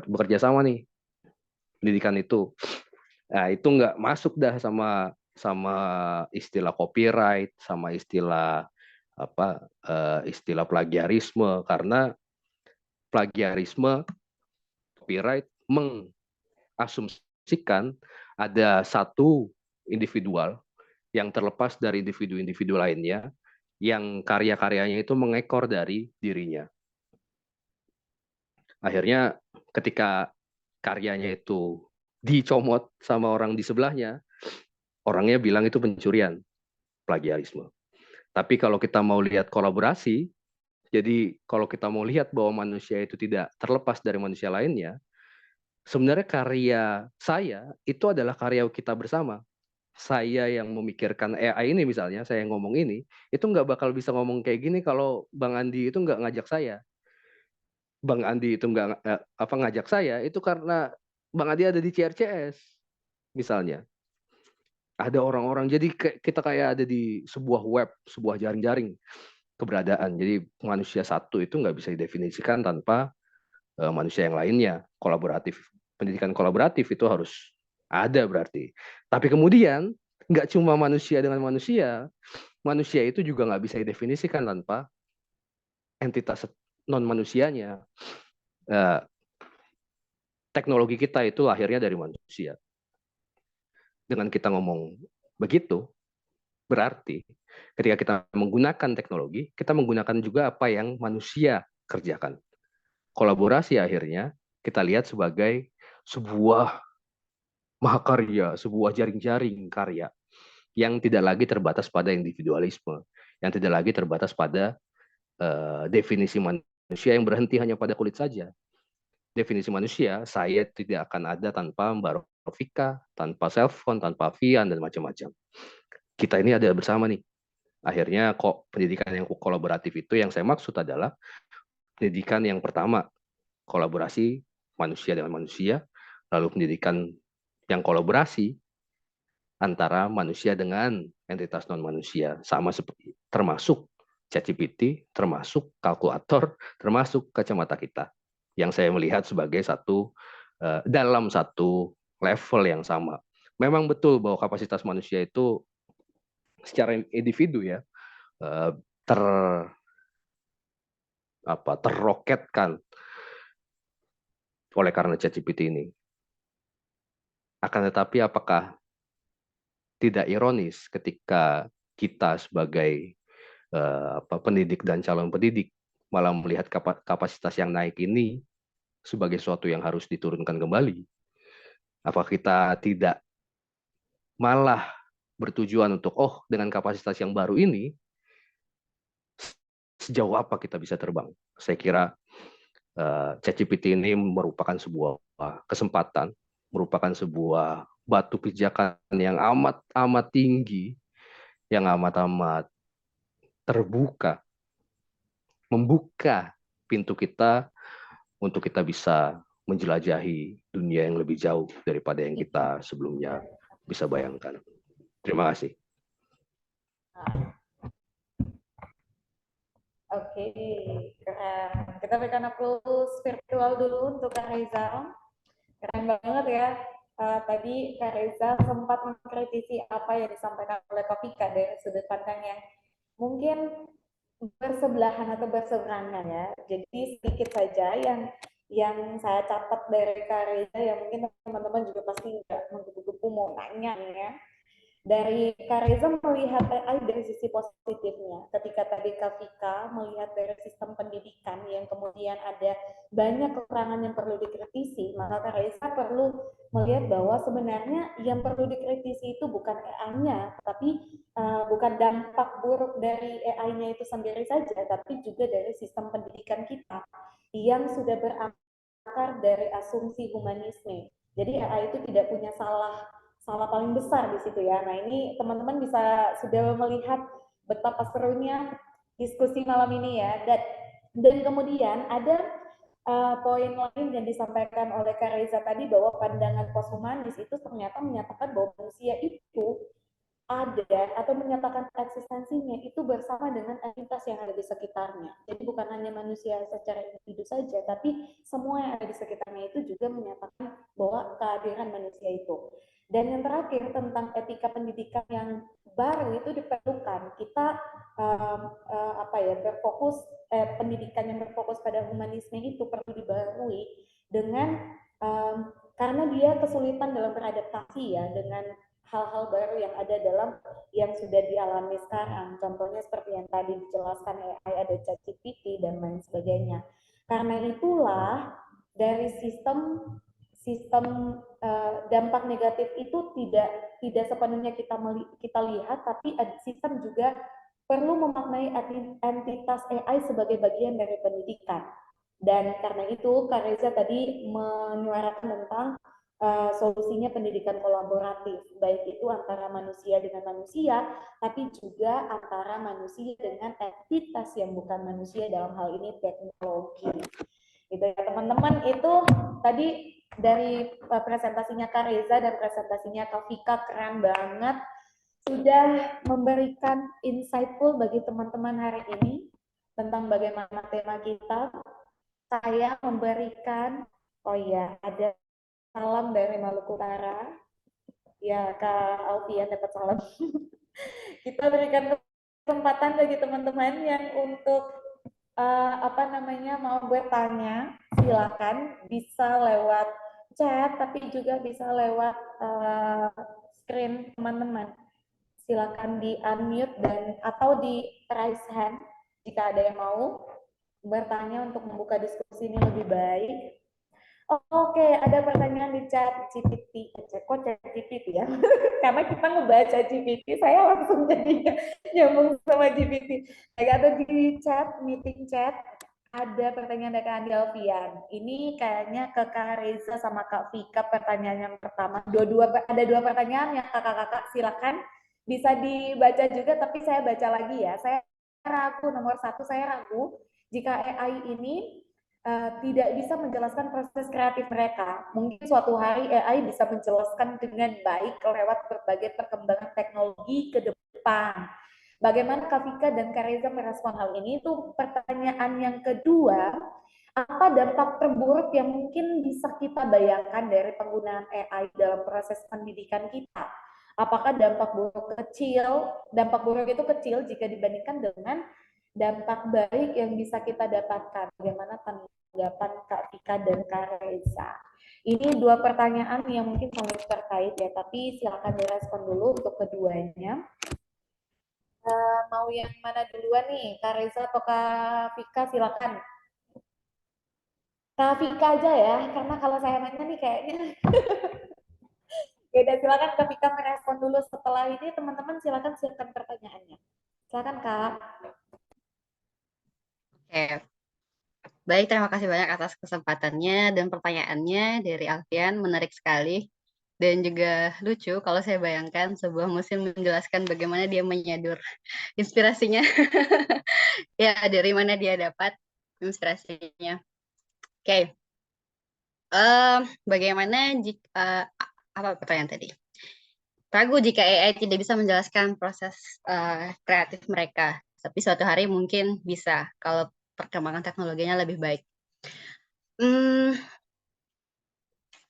bekerja sama nih. Pendidikan itu. Nah, itu nggak masuk dah sama istilah copyright, sama istilah plagiarisme, karena plagiarisme, copyright mengasumsikan ada satu individual yang terlepas dari individu-individu lainnya yang karya-karyanya itu mengekor dari dirinya. Akhirnya ketika karyanya itu dicomot sama orang di sebelahnya, orangnya bilang itu pencurian, plagiarisme. Tapi kalau kita mau lihat kolaborasi, jadi kalau kita mau lihat bahwa manusia itu tidak terlepas dari manusia lainnya, sebenarnya karya saya itu adalah karya kita bersama. Saya yang memikirkan AI ini misalnya, saya yang ngomong ini, itu nggak bakal bisa ngomong kayak gini kalau Bang Andi itu nggak ngajak saya. Bang Andi itu nggak ngajak saya, itu karena Bang Andi ada di CRCS misalnya. Ada orang-orang, jadi kita kayak ada di sebuah web, sebuah jaring-jaring keberadaan. Jadi manusia satu itu nggak bisa didefinisikan tanpa manusia yang lainnya. Kolaboratif, pendidikan kolaboratif itu harus ada berarti. Tapi kemudian nggak cuma manusia dengan manusia, manusia itu juga nggak bisa didefinisikan tanpa entitas non manusianya. Teknologi kita itu lahirnya dari manusia. Dengan kita ngomong begitu, berarti ketika kita menggunakan teknologi, kita menggunakan juga apa yang manusia kerjakan. Kolaborasi akhirnya kita lihat sebagai sebuah mahakarya, sebuah jaring-jaring karya yang tidak lagi terbatas pada individualisme, yang tidak lagi terbatas pada definisi manusia yang berhenti hanya pada kulit saja. Definisi manusia, saya tidak akan ada tanpa Mbak Rofika, tanpa Selfon, tanpa Vian, dan macam-macam. Kita ini ada bersama nih. Akhirnya kok pendidikan yang kolaboratif itu yang saya maksud adalah pendidikan yang pertama, kolaborasi manusia dengan manusia, lalu pendidikan yang kolaborasi antara manusia dengan entitas non-manusia, sama seperti termasuk ChatGPT, termasuk kalkulator, termasuk kacamata kita, yang saya melihat sebagai dalam satu level yang sama. Memang betul bahwa kapasitas manusia itu secara individu ya terroketkan oleh karena ChatGPT ini. Akan tetapi apakah tidak ironis ketika kita sebagai pendidik dan calon pendidik malah melihat kapasitas yang naik ini sebagai sesuatu yang harus diturunkan kembali? Apakah kita tidak malah bertujuan untuk dengan kapasitas yang baru ini sejauh apa kita bisa terbang? Saya kira ChatGPT ini merupakan sebuah kesempatan, merupakan sebuah batu pijakan yang amat tinggi, yang amat terbuka, membuka pintu kita untuk kita bisa menjelajahi dunia yang lebih jauh daripada yang kita sebelumnya bisa bayangkan. Terima kasih. Oke, keren. Kita berikan aplaus virtual dulu untuk Kak Reza. Keren banget ya. Tadi Kak Reza sempat mengkritisi apa yang disampaikan oleh Kak Vika dari sudut pandang yang mungkin bersebelahan atau berseberangan ya. Jadi sedikit saja yang saya catat dari Kak Reza yang mungkin teman-teman juga pasti nggak menggebu-gebu mau nanya ya. Dari Kak Reza melihat AI dari sisi positifnya. Ketika tadi Kak Vika melihat dari sistem pendidikan yang kemudian ada banyak kekurangan yang perlu dikritisi, maka Kak Reza perlu melihat bahwa sebenarnya yang perlu dikritisi itu bukan AI-nya, tapi bukan dampak buruk dari AI-nya itu sendiri saja, tapi juga dari sistem pendidikan kita yang sudah berakar dari asumsi humanisme. Jadi AI itu tidak punya salah paling besar di situ ya. Nah ini teman-teman bisa sudah melihat betapa serunya diskusi malam ini ya. Dan kemudian ada poin lain yang disampaikan oleh Kak Reza tadi bahwa pandangan posthumanis itu ternyata menyatakan bahwa manusia itu ada atau menyatakan eksistensinya itu bersama dengan entitas yang ada di sekitarnya. Jadi bukan hanya manusia secara individu saja, tapi semua yang ada di sekitarnya itu juga menyatakan bahwa kehadiran manusia itu. Dan yang terakhir tentang etika pendidikan yang baru itu diperlukan. Kita berfokus pendidikan yang berfokus pada humanisme itu perlu dibarui dengan karena dia kesulitan dalam beradaptasi ya dengan hal-hal baru yang ada dalam yang sudah dialami sekarang. Contohnya seperti yang tadi dijelaskan AI, ada ChatGPT dan lain sebagainya. Karena itulah dari sistem dampak negatif itu tidak sepenuhnya kita lihat, tapi sistem juga perlu memaknai entitas AI sebagai bagian dari pendidikan. Dan karena itu Kak Reza tadi menyuarakan tentang solusinya pendidikan kolaboratif, baik itu antara manusia dengan manusia, tapi juga antara manusia dengan entitas yang bukan manusia, dalam hal ini teknologi. Gitu ya teman-teman, itu tadi dari presentasinya Kak Reza dan presentasinya Kak Vika keren banget, sudah memberikan insightful bagi teman-teman hari ini tentang bagaimana tema kita. Saya memberikan, ada salam dari Maluku Utara. Ya, Kak Alfian dapat salam. Kita berikan kesempatan bagi teman-teman yang untuk mau bertanya, silakan bisa lewat chat, tapi juga bisa lewat screen teman-teman. Silakan di unmute dan atau di raise hand jika ada yang mau bertanya untuk membuka diskusi ini lebih baik. Oke, ada pertanyaan di chat GPT. Kok chat GPT ya? Karena kita ngebaca GPT, saya langsung jadi nyambung sama GPT. Ada di chat, meeting chat, ada pertanyaan dari Kak Andi Alfian. Ini kayaknya ke Kak Reza sama Kak Vika pertanyaan yang pertama. Ada dua pertanyaan yang kakak-kakak silakan bisa dibaca juga, tapi saya baca lagi ya. Saya ragu, nomor satu saya ragu jika AI ini tidak bisa menjelaskan proses kreatif mereka. Mungkin suatu hari AI bisa menjelaskan dengan baik lewat berbagai perkembangan teknologi ke depan. Bagaimana Kak Vika dan Kak Reza merespon hal ini? Itu pertanyaan yang kedua. Apa dampak terburuk yang mungkin bisa kita bayangkan dari penggunaan AI dalam proses pendidikan kita? Apakah dampak buruk kecil, dampak buruk itu kecil jika dibandingkan dengan dampak baik yang bisa kita dapatkan? Bagaimana tanggapan Kak Vika dan Kak Reza? Ini dua pertanyaan yang mungkin sangat terkait ya, tapi silakan direspon dulu untuk keduanya. Mau yang mana duluan nih, Kak Reza atau Kak Vika? Silakan. Kak Vika aja ya, karena kalau saya nanya nih kayaknya beda. Silakan Kak Vika merespon dulu. Setelah ini teman-teman silakan siapkan pertanyaannya. Silakan Kak. Oke, baik, terima kasih banyak atas kesempatannya dan pertanyaannya dari Alfian, menarik sekali. Dan juga lucu kalau saya bayangkan sebuah mesin menjelaskan bagaimana dia menyadur inspirasinya. Ya, dari mana dia dapat inspirasinya. Oke, bagaimana jika, apa pertanyaan tadi? Ragu jika AI tidak bisa menjelaskan proses kreatif mereka, tapi suatu hari mungkin bisa kalau perkembangan teknologinya lebih baik.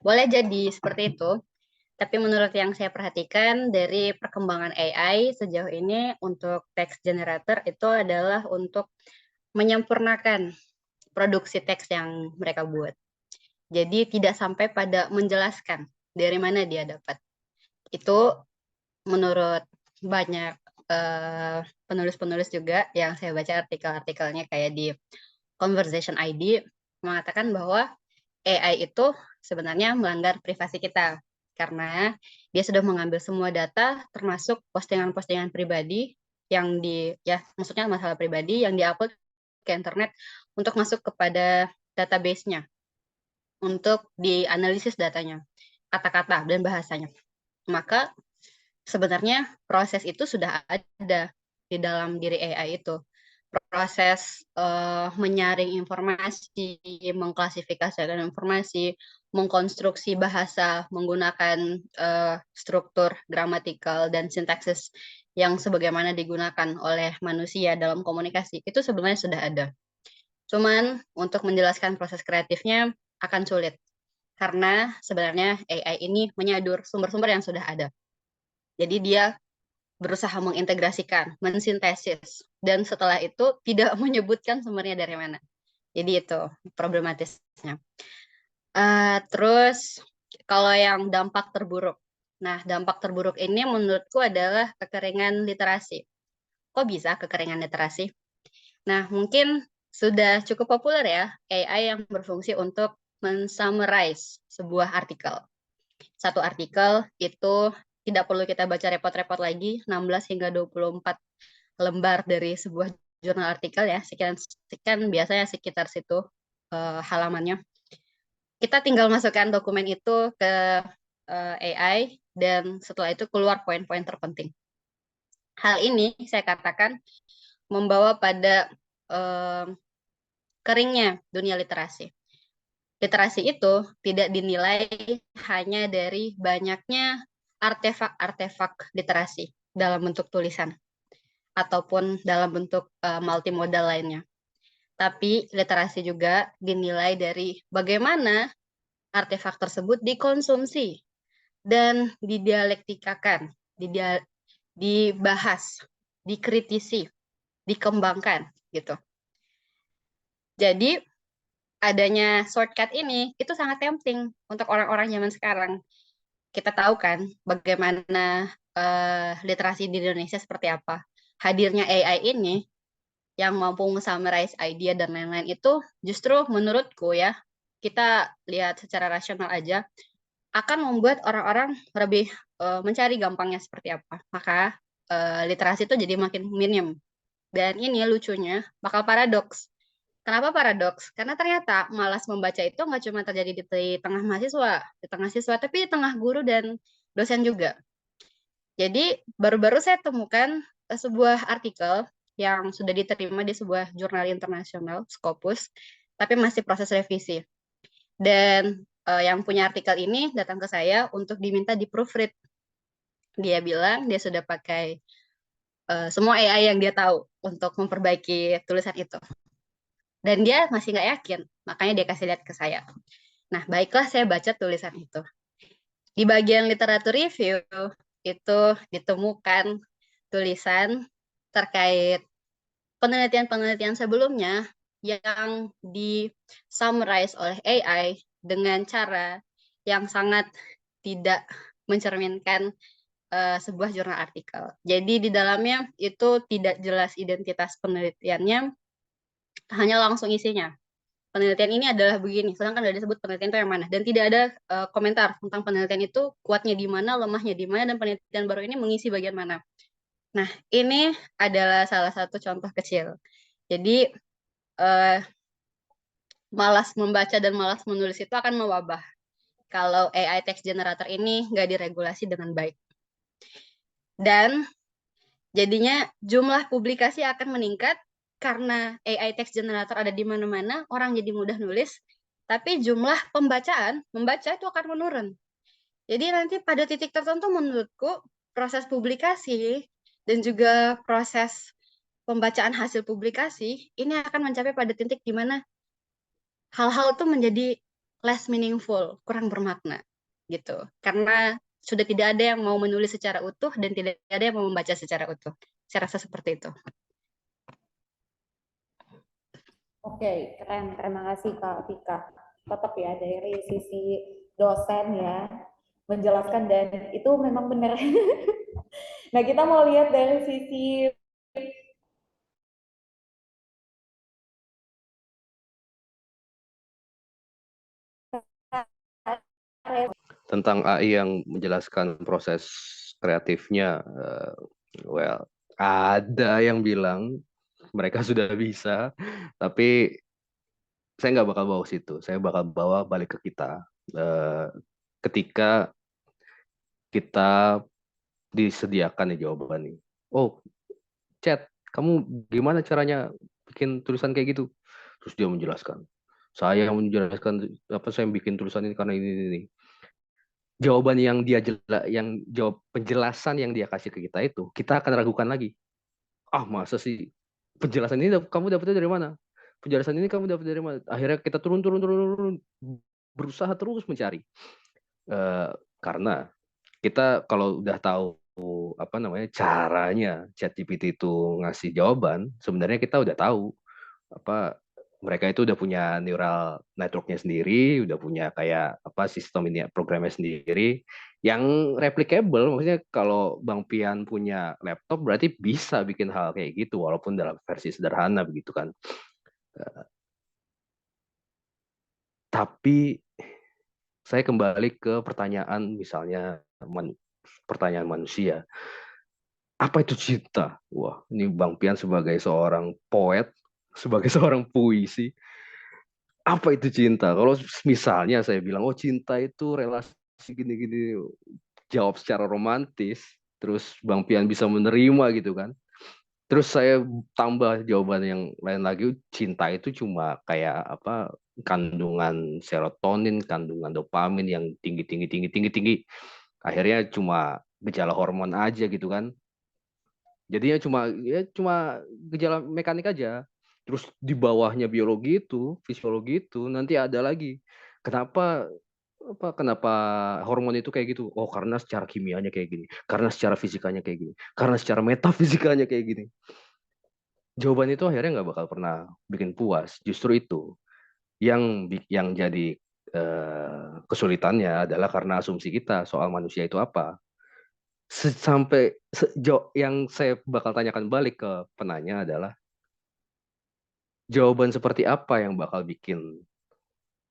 Boleh jadi seperti itu, tapi menurut yang saya perhatikan dari perkembangan AI sejauh ini untuk text generator itu adalah untuk menyempurnakan produksi teks yang mereka buat. Jadi tidak sampai pada menjelaskan dari mana dia dapat. Itu menurut banyak penulis-penulis juga yang saya baca artikel-artikelnya kayak di Conversation ID mengatakan bahwa AI itu sebenarnya melanggar privasi kita karena dia sudah mengambil semua data termasuk postingan-postingan pribadi yang maksudnya masalah pribadi yang diupload ke internet untuk masuk kepada database-nya untuk dianalisis datanya, kata-kata dan bahasanya. Maka sebenarnya proses itu sudah ada di dalam diri AI itu. Proses menyaring informasi, mengklasifikasikan informasi, mengkonstruksi bahasa menggunakan struktur gramatikal dan sintaksis yang sebagaimana digunakan oleh manusia dalam komunikasi, itu sebenarnya sudah ada. Cuman untuk menjelaskan proses kreatifnya akan sulit, karena sebenarnya AI ini menyadur sumber-sumber yang sudah ada. Jadi dia berusaha mengintegrasikan, mensintesis, dan setelah itu tidak menyebutkan sumbernya dari mana. Jadi itu problematisnya. Terus kalau yang dampak terburuk. Nah, dampak terburuk ini menurutku adalah kekeringan literasi. Kok bisa kekeringan literasi? Nah, mungkin sudah cukup populer ya AI yang berfungsi untuk men-summarize sebuah artikel. Satu artikel itu tidak perlu kita baca repot-repot lagi, 16 hingga 24 lembar dari sebuah jurnal artikel ya, sekian biasanya sekitar situ halamannya. Kita tinggal masukkan dokumen itu ke AI dan setelah itu keluar poin-poin terpenting. Hal ini saya katakan membawa pada keringnya dunia literasi. Literasi itu tidak dinilai hanya dari banyaknya artefak-artefak literasi dalam bentuk tulisan ataupun dalam bentuk multimodal lainnya. Tapi literasi juga dinilai dari bagaimana artefak tersebut dikonsumsi dan didialektikakan, dibahas, dikritisi, dikembangkan gitu. Jadi adanya shortcut ini itu sangat tempting untuk orang-orang zaman sekarang. Kita tahu kan bagaimana literasi di Indonesia seperti apa. Hadirnya AI ini yang mampu summarize idea dan lain-lain itu justru menurutku ya kita lihat secara rasional aja, akan membuat orang-orang lebih mencari gampangnya seperti apa. Maka literasi itu jadi makin minim. Dan ini lucunya bakal paradoks. Kenapa paradoks? Karena ternyata malas membaca itu nggak cuma terjadi di tengah siswa, tapi di tengah guru dan dosen juga. Jadi baru-baru saya temukan sebuah artikel yang sudah diterima di sebuah jurnal internasional, Scopus, tapi masih proses revisi. Dan yang punya artikel ini datang ke saya untuk diminta di proofread. Dia bilang dia sudah pakai semua AI yang dia tahu untuk memperbaiki tulisan itu. Dan dia masih nggak yakin, makanya dia kasih lihat ke saya. Nah, baiklah saya baca tulisan itu. Di bagian literatur review, itu ditemukan tulisan terkait penelitian-penelitian sebelumnya yang di-summarize oleh AI dengan cara yang sangat tidak mencerminkan sebuah jurnal artikel. Jadi di dalamnya itu tidak jelas identitas penelitiannya, hanya langsung isinya. Penelitian ini adalah begini, sedangkan sudah disebut penelitian itu yang mana. Dan tidak ada komentar tentang penelitian itu kuatnya di mana, lemahnya di mana, dan penelitian baru ini mengisi bagian mana. Nah, ini adalah salah satu contoh kecil. Jadi, malas membaca dan malas menulis itu akan mewabah kalau AI text generator ini nggak diregulasi dengan baik. Dan jadinya jumlah publikasi akan meningkat karena AI text generator ada di mana-mana, orang jadi mudah nulis, tapi jumlah membaca itu akan menurun. Jadi nanti pada titik tertentu menurutku proses publikasi dan juga proses pembacaan hasil publikasi ini akan mencapai pada titik di mana hal-hal itu menjadi less meaningful, kurang bermakna gitu. Karena sudah tidak ada yang mau menulis secara utuh dan tidak ada yang mau membaca secara utuh. Saya rasa seperti itu. Oke, keren. Terima kasih Kak Vika. Tetap ya dari sisi dosen ya menjelaskan dan itu memang benar. Nah, kita mau lihat dari sisi Tentang AI yang menjelaskan proses kreatifnya, well, ada yang bilang mereka sudah bisa, tapi saya nggak bakal bawa situ. Saya bakal bawa balik ke kita. Ketika kita disediakan nih jawaban nih. Oh, chat, kamu gimana caranya bikin tulisan kayak gitu? Terus dia menjelaskan. Saya menjelaskan apa saya bikin tulisan ini karena ini. Jawaban yang jawab penjelasan yang dia kasih ke kita itu, kita akan ragukan lagi. Ah, masa sih penjelasan ini kamu dapetnya dari mana? Penjelasan ini kamu dapat dari mana? Akhirnya kita turun berusaha terus mencari. Karena kita kalau udah tahu apa namanya caranya ChatGPT itu ngasih jawaban, sebenarnya kita udah tahu apa mereka itu udah punya neural networknya sendiri, udah punya kayak apa sistem ini programnya sendiri yang replicable. Maksudnya kalau Bang Pian punya laptop berarti bisa bikin hal kayak gitu walaupun dalam versi sederhana begitu kan. Tapi saya kembali ke pertanyaan misalnya pertanyaan manusia. Apa itu cinta? Wah, ini Bang Pian sebagai seorang poet, sebagai seorang puisi, apa itu cinta? Kalau misalnya saya bilang, oh cinta itu relasi gini-gini, jawab secara romantis, terus Bang Pian bisa menerima gitu kan. Terus saya tambah jawaban yang lain lagi, cinta itu cuma kayak apa kandungan serotonin, kandungan dopamin yang tinggi. Akhirnya cuma gejala hormon aja gitu kan. Jadinya cuma gejala mekanik aja. Terus di bawahnya biologi itu, fisiologi itu nanti ada lagi. Kenapa hormon itu kayak gitu? Oh, karena secara kimianya kayak gini, karena secara fisikanya kayak gini, karena secara metafisikanya kayak gini. Jawaban itu akhirnya nggak bakal pernah bikin puas. Justru itu yang jadi kesulitannya adalah karena asumsi kita soal manusia itu apa. Sampai sejauh yang saya bakal tanyakan balik ke penanya adalah jawaban seperti apa yang bakal bikin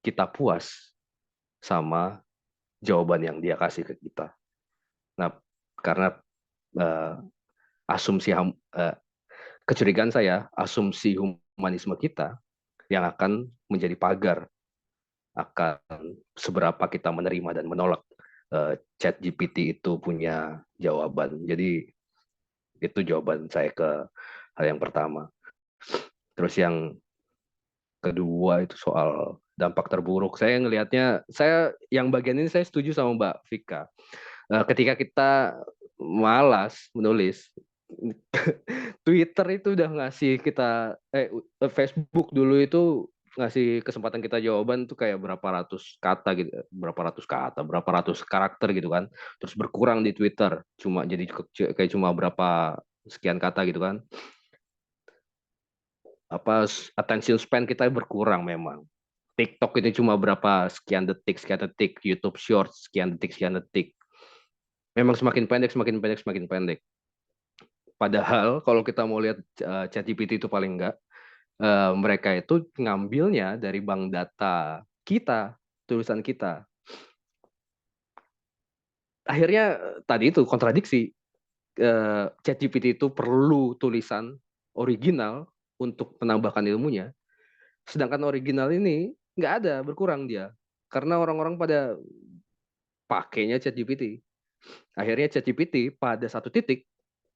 kita puas sama jawaban yang dia kasih ke kita. Nah, karena eh, kecurigaan saya, asumsi humanisme kita yang akan menjadi pagar akan seberapa kita menerima dan menolak ChatGPT itu punya jawaban. Jadi itu jawaban saya ke hal yang pertama. Terus yang kedua itu soal dampak terburuk. Saya ngelihatnya, yang bagian ini saya setuju sama Mbak Vika. Ketika kita malas menulis, Twitter itu udah ngasih kita, Facebook dulu itu ngasih kesempatan kita jawaban tuh kayak berapa ratus kata gitu, berapa ratus karakter gitu kan. Terus berkurang di Twitter, kayak cuma berapa sekian kata gitu kan. Attention span kita berkurang memang. TikTok itu cuma berapa sekian detik, YouTube Shorts sekian detik. Memang semakin pendek. Padahal kalau kita mau lihat ChatGPT itu paling enggak, mereka itu ngambilnya dari bank data kita, tulisan kita. Akhirnya tadi itu kontradiksi. ChatGPT itu perlu tulisan original untuk menambahkan ilmunya. Sedangkan original ini nggak ada, berkurang dia. Karena orang-orang pada pakainya ChatGPT. Akhirnya ChatGPT pada satu titik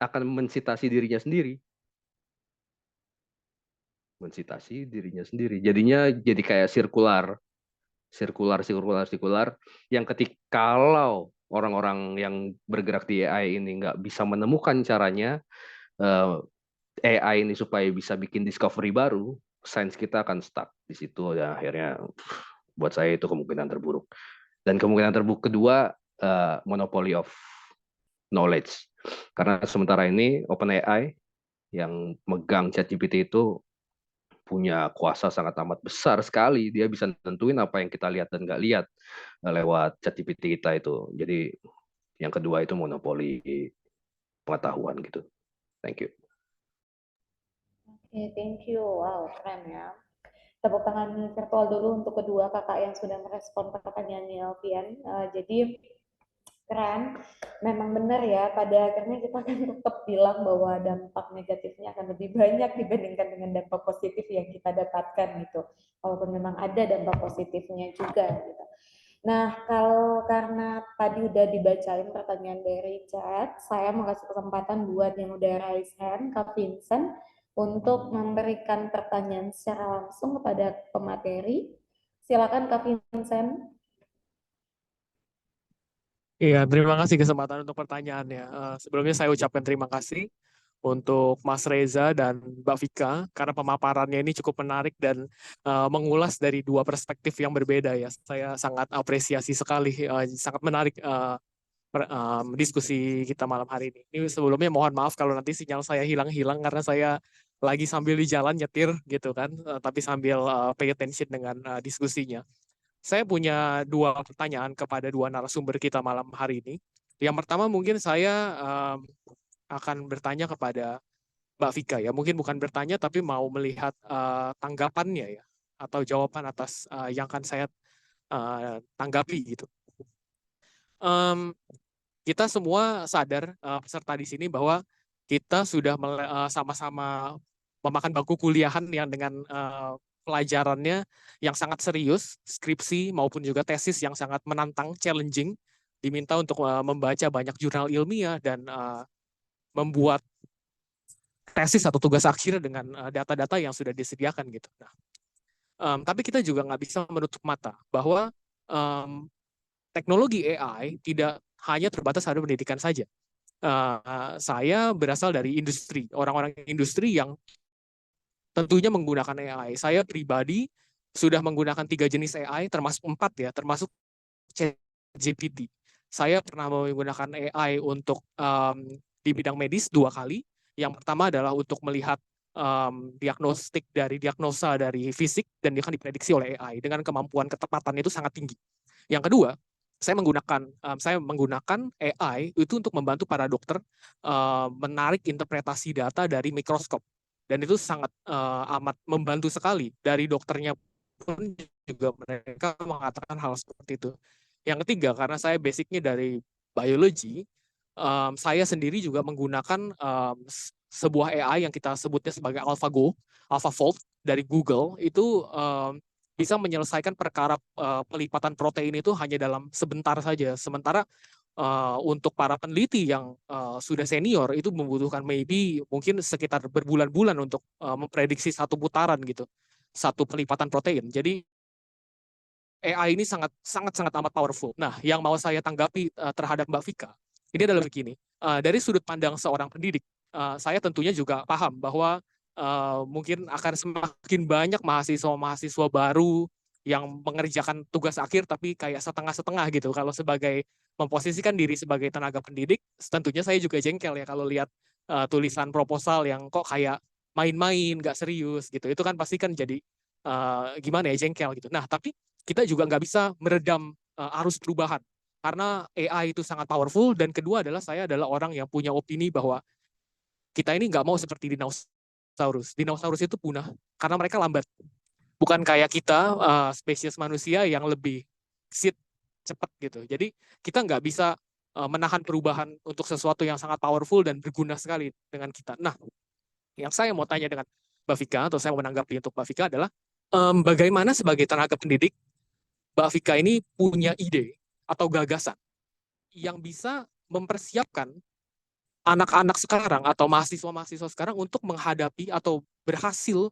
akan mensitasi dirinya sendiri. Jadinya jadi kayak sirkular yang kalau orang-orang yang bergerak di AI ini nggak bisa menemukan caranya AI ini supaya bisa bikin discovery baru, sains kita akan stuck di situ ya. Akhirnya buat saya itu kemungkinan terburuk. Dan kemungkinan terburuk kedua, monopoly of knowledge. Karena sementara ini OpenAI yang megang ChatGPT itu punya kuasa sangat amat besar sekali. Dia bisa nentuin apa yang kita lihat dan nggak lihat lewat ChatGPT kita itu. Jadi yang kedua itu monopoli pengetahuan gitu. Thank you. Oke, thank you. Wow, keren ya. Tepuk tangan virtual dulu untuk kedua kakak yang sudah merespon pertanyaannya Alfian. Jadi keren, memang benar ya, pada akhirnya kita akan tetap bilang bahwa dampak negatifnya akan lebih banyak dibandingkan dengan dampak positif yang kita dapatkan gitu. Walaupun memang ada dampak positifnya juga gitu. Nah, kalau karena tadi udah dibacain pertanyaan dari chat, saya mau kasih kesempatan buat yang udah raise hand, Kak Vincent, untuk memberikan pertanyaan secara langsung kepada pemateri. Silakan Kak Vincent. Iya, terima kasih kesempatan untuk pertanyaannya. Sebelumnya saya ucapkan terima kasih untuk Mas Reza dan Mbak Vika karena pemaparannya ini cukup menarik dan mengulas dari dua perspektif yang berbeda ya. Saya sangat apresiasi sekali, sangat menarik diskusi kita malam hari ini. Ini sebelumnya mohon maaf kalau nanti sinyal saya hilang-hilang karena saya lagi sambil di jalan nyetir gitu kan, tapi sambil pay attention dengan diskusinya. Saya punya dua pertanyaan kepada dua narasumber kita malam hari ini. Yang pertama mungkin saya akan bertanya kepada Mbak Vika ya. Mungkin bukan bertanya tapi mau melihat tanggapannya ya atau jawaban atas yang akan saya tanggapi gitu. Kita semua sadar peserta di sini bahwa kita sudah sama-sama memakan bangku kuliahan yang dengan pelajarannya yang sangat serius, skripsi maupun juga tesis yang sangat menantang, challenging, diminta untuk membaca banyak jurnal ilmiah dan membuat tesis atau tugas akhir dengan data-data yang sudah disediakan gitu. Nah, tapi kita juga nggak bisa menutup mata bahwa teknologi AI tidak hanya terbatas pada pendidikan saja. Saya berasal dari industri, orang-orang industri yang tentunya menggunakan AI. Saya pribadi sudah menggunakan 3 jenis AI, termasuk 4 ya, termasuk ChatGPT. Saya pernah menggunakan AI untuk di bidang medis 2 kali. Yang pertama adalah untuk melihat diagnosa dari fisik dan dia akan diprediksi oleh AI dengan kemampuan ketepatan itu sangat tinggi. Yang kedua, saya menggunakan AI itu untuk membantu para dokter menarik interpretasi data dari mikroskop. Dan itu sangat amat membantu sekali dari dokternya pun juga mereka mengatakan hal seperti itu. Yang ketiga, karena saya basicnya dari biology, saya sendiri juga menggunakan sebuah AI yang kita sebutnya sebagai AlphaGo, AlphaFold dari Google, itu bisa menyelesaikan perkara pelipatan protein itu hanya dalam sebentar saja. Sementara untuk para peneliti yang sudah senior itu membutuhkan mungkin sekitar berbulan-bulan untuk memprediksi satu putaran gitu, satu pelipatan protein. Jadi AI ini sangat amat powerful. Nah, yang mau saya tanggapi terhadap Mbak Vika ini adalah begini. Dari sudut pandang seorang pendidik, saya tentunya juga paham bahwa mungkin akan semakin banyak mahasiswa-mahasiswa baru yang mengerjakan tugas akhir tapi kayak setengah-setengah gitu. Kalau sebagai memposisikan diri sebagai tenaga pendidik, tentunya saya juga jengkel ya kalau lihat tulisan proposal yang kok kayak main-main, nggak serius gitu. Itu kan pasti kan jadi gimana ya, jengkel gitu. Nah, tapi kita juga nggak bisa meredam arus perubahan karena AI itu sangat powerful, dan kedua adalah saya adalah orang yang punya opini bahwa kita ini nggak mau seperti dinosaurus. Dinosaurus itu punah karena mereka lambat. Bukan kayak kita, spesies manusia yang lebih gesit, cepat gitu. Jadi kita nggak bisa menahan perubahan untuk sesuatu yang sangat powerful dan berguna sekali dengan kita. Nah, yang saya mau tanya dengan Mbak Vika, atau saya mau menanggapi untuk Mbak Vika adalah, bagaimana sebagai tenaga pendidik, Mbak Vika ini punya ide atau gagasan yang bisa mempersiapkan anak-anak sekarang atau mahasiswa-mahasiswa sekarang untuk menghadapi atau berhasil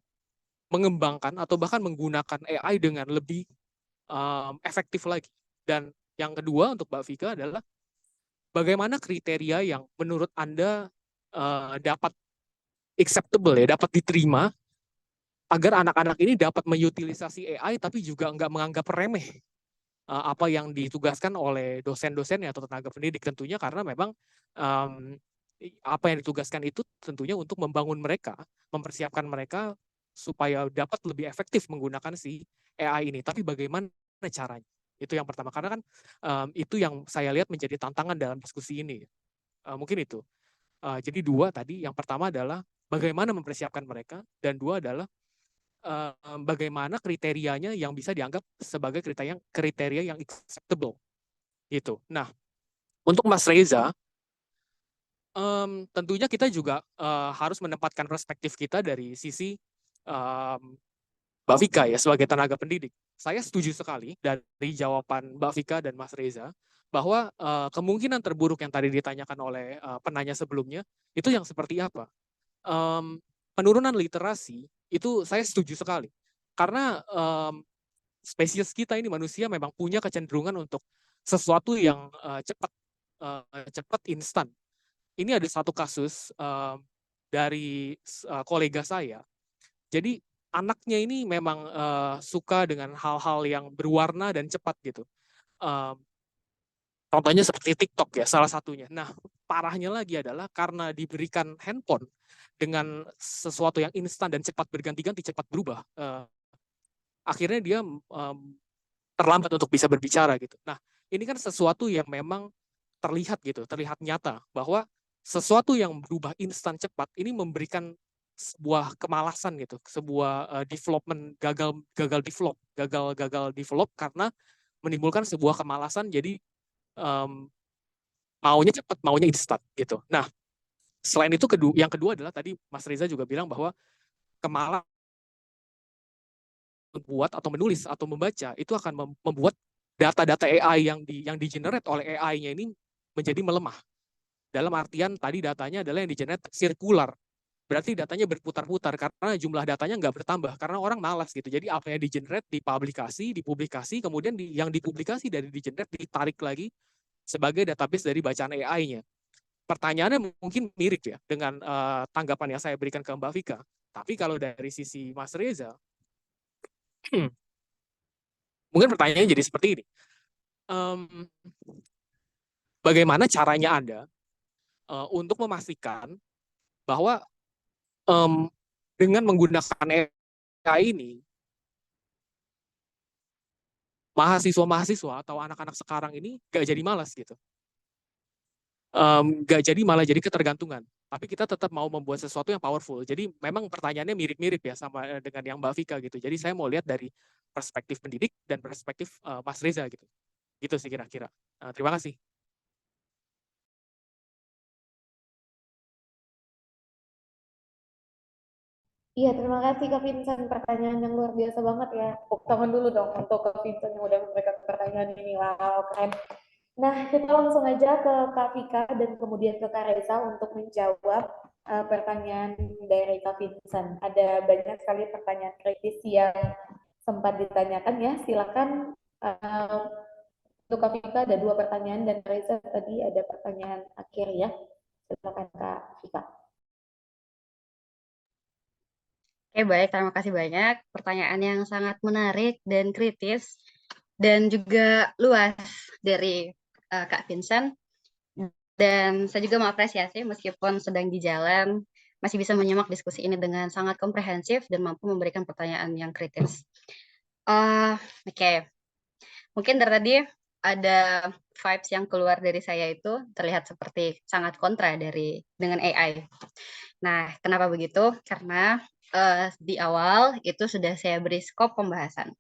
mengembangkan atau bahkan menggunakan AI dengan lebih efektif lagi. Dan yang kedua untuk Mbak Vika adalah bagaimana kriteria yang menurut Anda dapat acceptable ya, dapat diterima agar anak-anak ini dapat mengutilisasi AI tapi juga nggak menganggap remeh apa yang ditugaskan oleh dosen-dosennya atau tenaga pendidik, tentunya karena memang apa yang ditugaskan itu tentunya untuk membangun mereka, mempersiapkan mereka supaya dapat lebih efektif menggunakan si AI ini. Tapi bagaimana caranya? Itu yang pertama, karena kan itu yang saya lihat menjadi tantangan dalam diskusi ini. Mungkin itu. Jadi dua tadi, yang pertama adalah bagaimana mempersiapkan mereka, dan dua adalah bagaimana kriterianya yang bisa dianggap sebagai kriteria yang acceptable gitu. Nah, untuk Mas Reza, tentunya kita juga harus menempatkan perspektif kita dari sisi Mbak Vika ya sebagai tenaga pendidik. Saya setuju sekali dari jawaban Mbak Vika dan Mas Reza bahwa kemungkinan terburuk yang tadi ditanyakan oleh penanya sebelumnya itu yang seperti apa? Penurunan literasi itu saya setuju sekali, karena spesies kita ini manusia memang punya kecenderungan untuk sesuatu yang cepat instan. Ini ada satu kasus dari kolega saya. Jadi anaknya ini memang suka dengan hal-hal yang berwarna dan cepat gitu. Contohnya seperti TikTok ya, salah satunya. Nah, parahnya lagi adalah karena diberikan handphone dengan sesuatu yang instan dan cepat berganti-ganti, cepat berubah, akhirnya dia terlambat untuk bisa berbicara gitu. Nah, ini kan sesuatu yang memang terlihat gitu, terlihat nyata bahwa sesuatu yang berubah instan cepat ini memberikan sebuah kemalasan gitu, sebuah development gagal develop karena menimbulkan sebuah kemalasan. Jadi maunya cepat, maunya instan gitu. Nah, selain itu yang kedua adalah tadi Mas Reza juga bilang bahwa kemalasan membuat atau menulis atau membaca itu akan membuat data-data AI yang di-generate oleh AI-nya ini menjadi melemah. Dalam artian tadi datanya adalah yang di-generate sirkular. Berarti datanya berputar-putar karena jumlah datanya nggak bertambah karena orang malas gitu. Jadi apa yang di-generate dipublikasi, kemudian yang dipublikasi dari di-generate ditarik lagi sebagai database dari bacaan AI-nya. Pertanyaannya mungkin mirip ya dengan tanggapan yang saya berikan ke Mbak Vika. Tapi kalau dari sisi Mas Reza, mungkin pertanyaannya jadi seperti ini. Bagaimana caranya Anda untuk memastikan bahwa dengan menggunakan AI ini, mahasiswa-mahasiswa atau anak-anak sekarang ini gak jadi malas gitu. Gak jadi malah jadi ketergantungan. Tapi kita tetap mau membuat sesuatu yang powerful. Jadi memang pertanyaannya mirip-mirip ya sama dengan yang Mbak Vika gitu. Jadi saya mau lihat dari perspektif pendidik dan perspektif Mas Reza gitu. Gitu sih kira-kira. Terima kasih. Iya, terima kasih Kak Vincent. Pertanyaan yang luar biasa banget ya. Tepuk tangan dulu dong untuk Kak Vincent yang udah memberikan pertanyaan ini. Wow, keren. Nah, kita langsung aja ke Kak Vika dan kemudian ke Kak Reza untuk menjawab pertanyaan dari Kak Vincent. Ada banyak sekali pertanyaan kritis yang sempat ditanyakan ya. Silakan untuk Kak Vika ada 2 pertanyaan dan Kak Reza tadi ada pertanyaan akhir ya. Silakan Kak Vika. Oke, baik. Terima kasih banyak. Pertanyaan yang sangat menarik dan kritis dan juga luas dari Kak Vincent. Dan saya juga mengapresiasi meskipun sedang di jalan, masih bisa menyimak diskusi ini dengan sangat komprehensif dan mampu memberikan pertanyaan yang kritis. Oke. Mungkin dari tadi ada vibes yang keluar dari saya itu terlihat seperti sangat kontra dengan AI. Nah, kenapa begitu? Karena di awal itu sudah saya beri skop pembahasan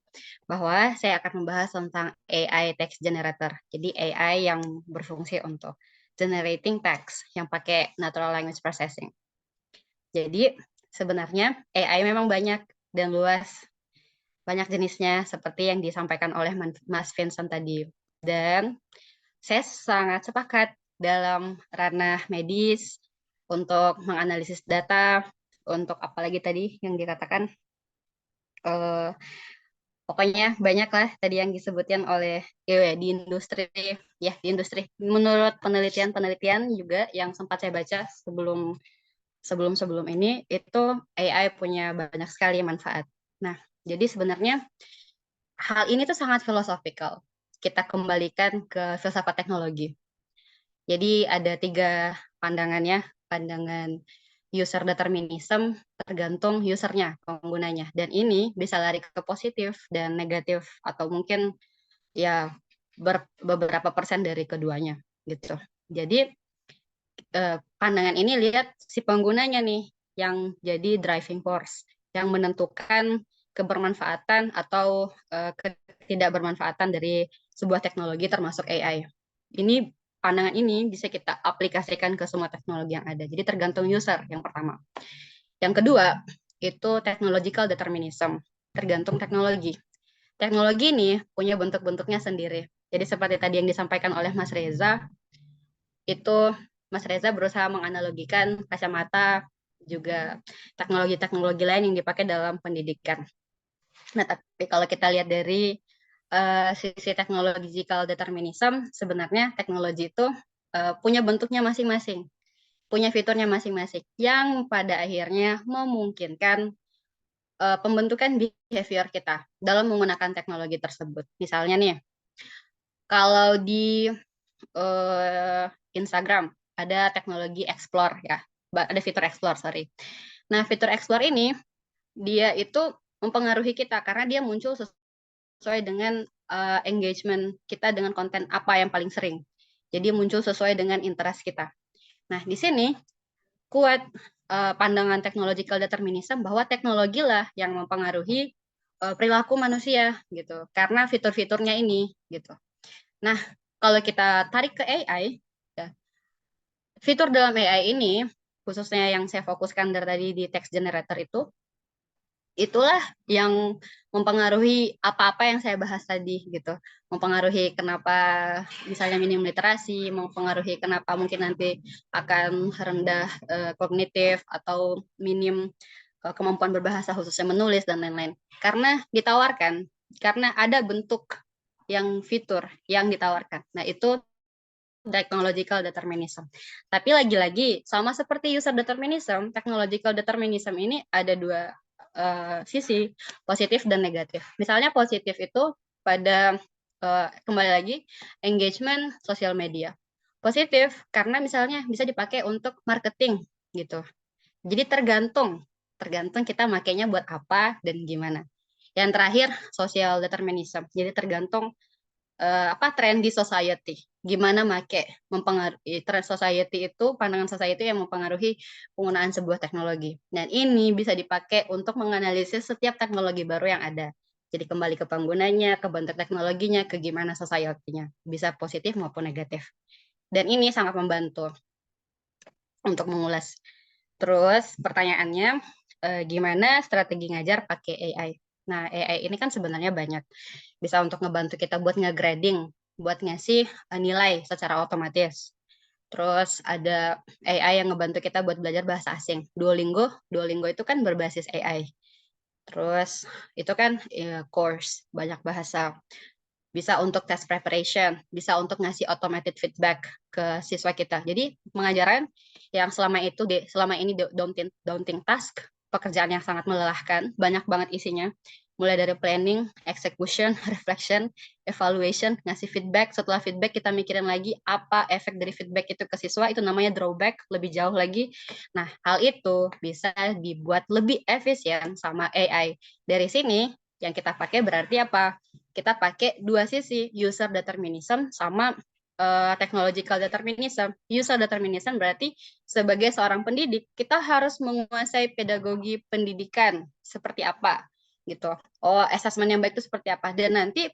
bahwa saya akan membahas tentang AI text generator. Jadi AI yang berfungsi untuk generating text yang pakai natural language processing. Jadi sebenarnya AI memang banyak dan luas, banyak jenisnya seperti yang disampaikan oleh Mas Vincent tadi. Dan saya sangat sepakat dalam ranah medis untuk menganalisis data, untuk apalagi tadi yang dikatakan, pokoknya banyak lah tadi yang disebutkan oleh di industri ya, di industri. Menurut penelitian juga yang sempat saya baca sebelum ini, itu AI punya banyak sekali manfaat. Nah, jadi sebenarnya hal ini tuh sangat filosofikal. Kita kembalikan ke filsafat teknologi. Jadi ada 3 pandangannya, pandangan user determinism tergantung usernya, penggunanya. Dan ini bisa lari ke positif dan negatif atau mungkin ya beberapa persen dari keduanya gitu. Jadi pandangan ini lihat si penggunanya nih yang jadi driving force, yang menentukan kebermanfaatan atau ketidakbermanfaatan dari sebuah teknologi termasuk AI. Pandangan ini bisa kita aplikasikan ke semua teknologi yang ada. Jadi tergantung user yang pertama. Yang kedua, itu technological determinism. Tergantung teknologi. Teknologi ini punya bentuk-bentuknya sendiri. Jadi seperti tadi yang disampaikan oleh Mas Reza, itu Mas Reza berusaha menganalogikan kacamata, juga teknologi-teknologi lain yang dipakai dalam pendidikan. Nah, tapi kalau kita lihat dari sisi technological determinism, sebenarnya teknologi itu punya bentuknya masing-masing, punya fiturnya masing-masing, yang pada akhirnya memungkinkan pembentukan behavior kita dalam menggunakan teknologi tersebut. Misalnya nih, kalau di Instagram ada teknologi explore ya, ada fitur explore, sorry. Nah, fitur explore ini dia itu mempengaruhi kita karena dia muncul sesuai dengan engagement kita dengan konten apa yang paling sering. Jadi muncul sesuai dengan interest kita. Nah, di sini kuat pandangan technological determinism bahwa teknologi lah yang mempengaruhi perilaku manusia gitu. Karena fitur-fiturnya ini gitu. Nah, kalau kita tarik ke AI, ya, fitur dalam AI ini khususnya yang saya fokuskan dari tadi di text generator itulah yang mempengaruhi apa-apa yang saya bahas tadi gitu. Mempengaruhi kenapa misalnya minim literasi, mempengaruhi kenapa mungkin nanti akan rendah kognitif atau minim kemampuan berbahasa khususnya menulis dan lain-lain. Karena ditawarkan, karena ada bentuk yang fitur yang ditawarkan. Nah, itu technological determinism. Tapi lagi-lagi sama seperti user determinism, technological determinism ini ada 2 sisi, positif dan negatif. Misalnya positif itu pada kembali lagi engagement sosial media. Positif karena misalnya bisa dipakai untuk marketing gitu. Jadi tergantung kita makainya buat apa dan gimana. Yang terakhir social determinism. Jadi tergantung tren di society. Gimana make mempengaruhi tren society itu, pandangan society yang mempengaruhi penggunaan sebuah teknologi. Dan ini bisa dipakai untuk menganalisis setiap teknologi baru yang ada. Jadi kembali ke penggunanya, ke bentuk teknologinya, ke gimana society-nya. Bisa positif maupun negatif. Dan ini sangat membantu untuk mengulas. Terus pertanyaannya, gimana strategi ngajar pakai AI? Nah, AI ini kan sebenarnya banyak. Bisa untuk ngebantu kita buat nge-grading, buat ngasih nilai secara otomatis. Terus ada AI yang ngebantu kita buat belajar bahasa asing. Duolingo itu kan berbasis AI. Terus itu kan course, banyak bahasa. Bisa untuk test preparation, bisa untuk ngasih automated feedback ke siswa kita. Jadi pengajaran yang selama ini daunting task, pekerjaan yang sangat melelahkan, banyak banget isinya. Mulai dari planning, execution, reflection, evaluation, ngasih feedback. Setelah feedback kita mikirin lagi apa efek dari feedback itu ke siswa, itu namanya drawback, lebih jauh lagi. Nah, hal itu bisa dibuat lebih efisien sama AI. Dari sini yang kita pakai berarti apa? Kita pakai dua sisi, user determinism sama technological determinism. User determinism berarti sebagai seorang pendidik, kita harus menguasai pedagogi pendidikan seperti apa gitu. Oh, assessment yang baik itu seperti apa. Dan nanti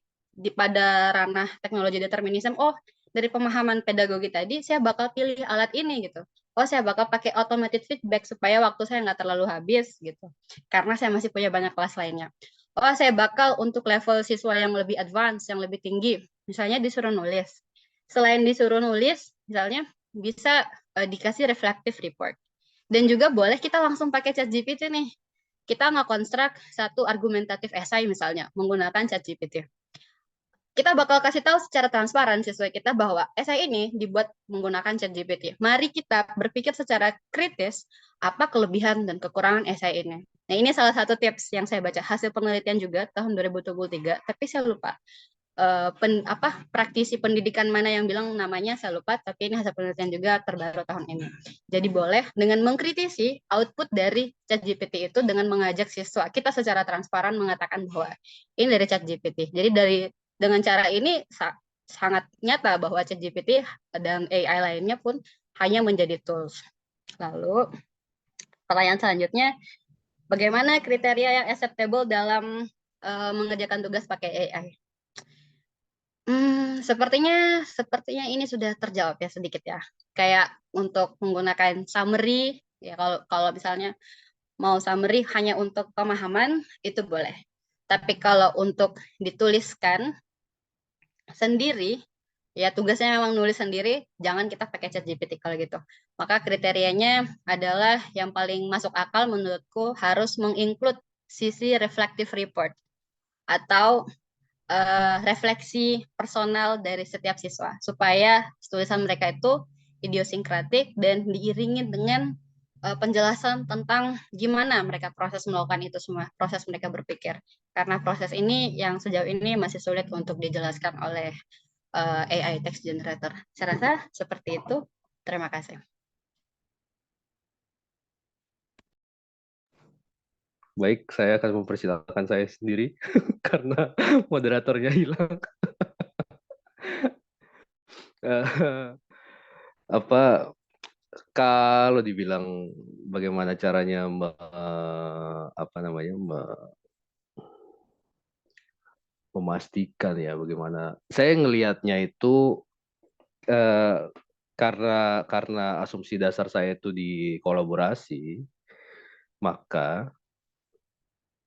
pada ranah teknologi determinism, oh dari pemahaman pedagogi tadi, saya bakal pilih alat ini gitu. Oh, saya bakal pakai automated feedback supaya waktu saya nggak terlalu habis gitu. Karena saya masih punya banyak kelas lainnya. Oh, saya bakal untuk level siswa yang lebih advance, yang lebih tinggi. Misalnya disuruh nulis. Selain disuruh nulis, misalnya bisa dikasih reflective report. Dan juga boleh kita langsung pakai ChatGPT nih. Kita nge-construct satu argumentative essay misalnya, menggunakan ChatGPT. Kita bakal kasih tahu secara transparan siswa kita bahwa essay ini dibuat menggunakan ChatGPT. Mari kita berpikir secara kritis apa kelebihan dan kekurangan essay ini. Nah, ini salah satu tips yang saya baca hasil penelitian juga tahun 2023, tapi saya lupa praktisi pendidikan mana yang bilang namanya, saya lupa, tapi ini hasil penelitian juga terbaru tahun ini. Jadi boleh dengan mengkritisi output dari ChatGPT itu dengan mengajak siswa kita secara transparan mengatakan bahwa ini dari ChatGPT. Jadi dengan cara ini sangat nyata bahwa ChatGPT dan AI lainnya pun hanya menjadi tools. Lalu pertanyaan selanjutnya, bagaimana kriteria yang acceptable dalam mengerjakan tugas pakai AI? Sepertinya ini sudah terjawab ya sedikit ya. Kayak untuk menggunakan summary, ya kalau misalnya mau summary hanya untuk pemahaman, itu boleh. Tapi kalau untuk dituliskan sendiri, ya tugasnya memang nulis sendiri, jangan kita pakai ChatGPT kalau gitu. Maka kriterianya adalah yang paling masuk akal menurutku harus menginclude sisi reflective report atau refleksi personal dari setiap siswa supaya tulisan mereka itu idiosinkratik dan diiringi dengan penjelasan tentang gimana mereka proses melakukan itu semua, proses mereka berpikir. Karena proses ini yang sejauh ini masih sulit untuk dijelaskan oleh AI text generator. Saya rasa seperti itu. Terima kasih. Baik, saya akan mempersilahkan saya sendiri karena moderatornya hilang. Apa kalau dibilang bagaimana caranya memastikan ya bagaimana saya ngelihatnya itu karena asumsi dasar saya itu di kolaborasi, maka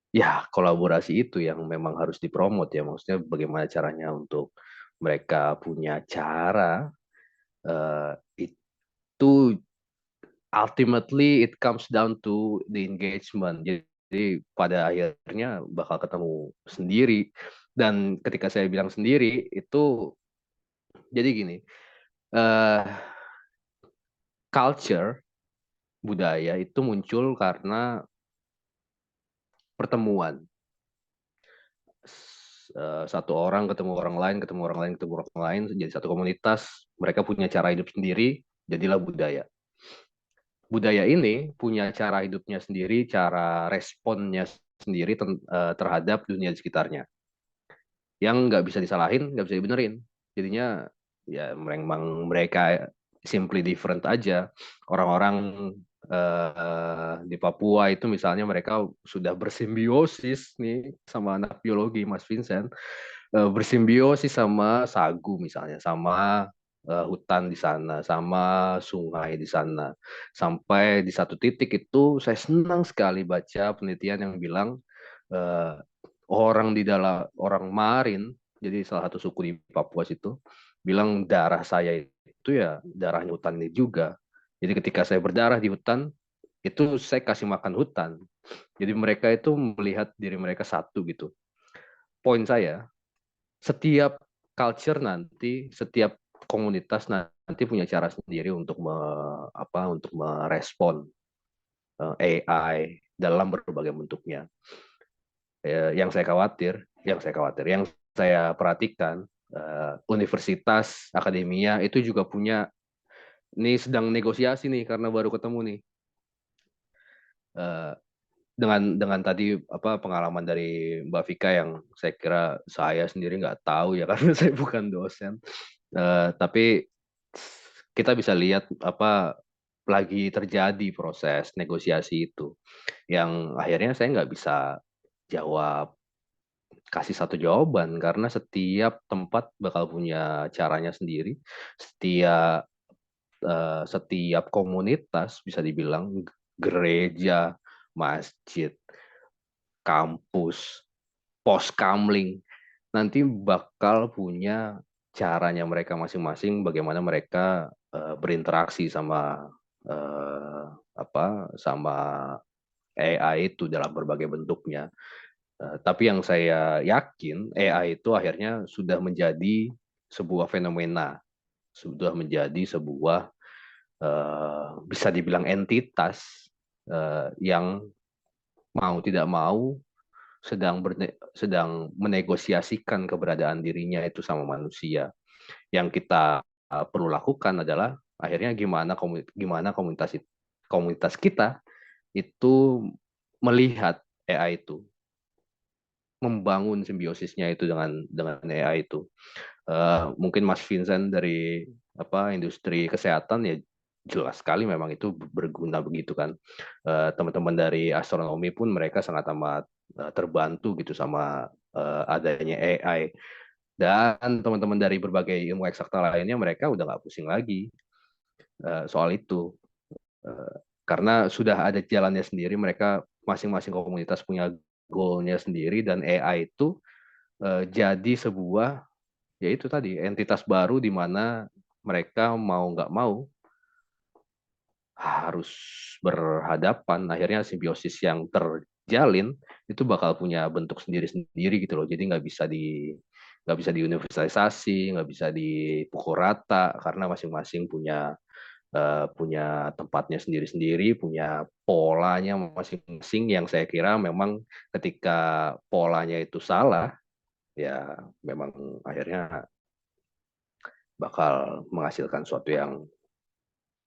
ya kolaborasi itu yang memang harus dipromot ya, maksudnya bagaimana caranya untuk mereka punya cara itu ultimately it comes down to the engagement. Jadi pada akhirnya bakal ketemu sendiri. Dan ketika saya bilang sendiri itu jadi gini, culture budaya itu muncul karena pertemuan. Satu orang ketemu orang lain, ketemu orang lain, ketemu orang lain, jadi satu komunitas, mereka punya cara hidup sendiri, jadilah budaya. Budaya ini punya cara hidupnya sendiri, cara responnya sendiri terhadap dunia di sekitarnya. Yang nggak bisa disalahin, nggak bisa dibenerin. Jadinya ya memang mereka simply different aja. Orang-orang Di Papua itu misalnya mereka sudah bersimbiosis nih sama anak biologi Mas Vincent, bersimbiosis sama sagu misalnya, sama hutan di sana, sama sungai di sana. Sampai di satu titik itu saya senang sekali baca penelitian yang bilang eh, orang di dalam orang Marin, jadi salah satu suku di Papua situ, bilang darah saya itu ya darahnya hutan ini juga. Jadi ketika saya berdarah di hutan, itu saya kasih makan hutan. Jadi mereka itu melihat diri mereka satu gitu. Poin saya, setiap culture nanti, setiap komunitas nanti punya cara sendiri untuk untuk merespon AI dalam berbagai bentuknya. Yang saya perhatikan, universitas, akademia itu juga punya, ini sedang negosiasi nih karena baru ketemu nih. Eh, dengan tadi pengalaman dari Mbak Vika yang saya kira saya sendiri nggak tahu ya karena saya bukan dosen. Tapi kita bisa lihat lagi terjadi proses negosiasi itu yang akhirnya saya nggak bisa jawab kasih satu jawaban karena setiap tempat bakal punya caranya sendiri. Setiap komunitas bisa dibilang gereja, masjid, kampus, pos kamling nanti bakal punya caranya mereka masing-masing bagaimana mereka berinteraksi sama eh, sama AI itu dalam berbagai bentuknya. Tapi yang saya yakin AI itu akhirnya sudah menjadi sebuah fenomena, sudah menjadi sebuah bisa dibilang entitas yang mau tidak mau sedang menegosiasikan keberadaan dirinya itu sama manusia. Yang kita perlu lakukan adalah akhirnya gimana komunitas kita itu melihat AI itu, membangun simbiosisnya itu dengan AI itu. Mungkin Mas Vincent dari industri kesehatan ya jelas sekali memang itu berguna begitu kan. Teman-teman dari astronomi pun mereka sangat amat terbantu gitu sama adanya AI. Dan teman-teman dari berbagai ilmu eksakta lainnya mereka udah nggak pusing lagi soal itu. Karena sudah ada jalannya sendiri, mereka masing-masing komunitas punya goalnya sendiri dan AI itu jadi sebuah yaitu tadi entitas baru di mana mereka mau nggak mau harus berhadapan. Akhirnya simbiosis yang terjalin itu bakal punya bentuk sendiri-sendiri gitu loh. Jadi nggak bisa diuniversalisasi, nggak bisa dipukul rata karena masing-masing punya tempatnya sendiri-sendiri, punya polanya masing-masing yang saya kira memang ketika polanya itu salah, ya memang akhirnya bakal menghasilkan sesuatu yang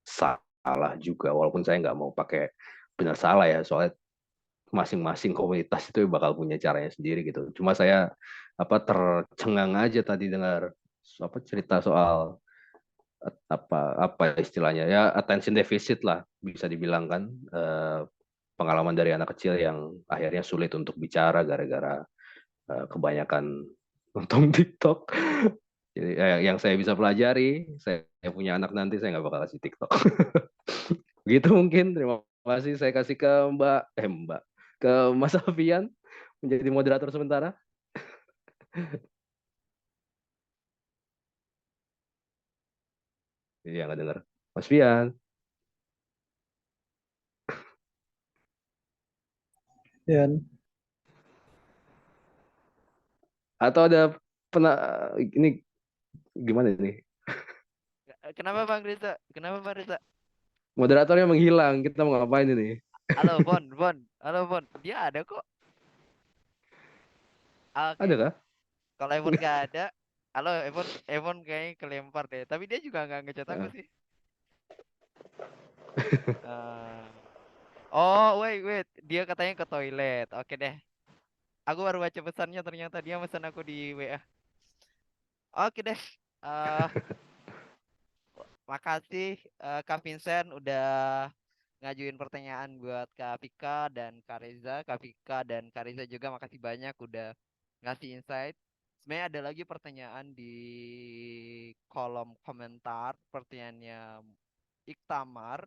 salah juga. Walaupun saya nggak mau pakai benar salah ya, soalnya masing-masing komunitas itu bakal punya caranya sendiri gitu. Cuma saya tercengang aja tadi dengar cerita soal apa istilahnya ya attention deficit lah bisa dibilang kan, pengalaman dari anak kecil yang akhirnya sulit untuk bicara gara-gara kebanyakan nonton TikTok. Jadi yang saya bisa pelajari, saya punya anak nanti saya nggak bakal kasih TikTok. Gitu mungkin. Terima kasih. Saya kasih ke ke Mas Alfian menjadi moderator sementara. Iya nggak dengar. Mas Fian. Dan Atau ada ini gimana ini? Kenapa Bang Reza? Kenapa Bang Reza? Moderatornya menghilang. Kita mau ngapain ini? Halo Bon. Halo Bon. Dia ada kok. Ada Oke. kah? Kalau Evon nggak ada, halo Evon kayaknya kelempar deh. Tapi dia juga nggak ngechat aku sih. Eh, Oh, wait. Dia katanya ke toilet. Oke deh. Aku baru baca pesannya, ternyata dia pesan aku di WA. Oke deh. Eh, Makasih Kak Vincent udah ngajuin pertanyaan buat Kak Vika dan Kak Reza. Kak Vika dan Kak Reza juga makasih banyak udah ngasih insight. Sebenarnya ada lagi pertanyaan di kolom komentar, pertanyaannya Iktamar.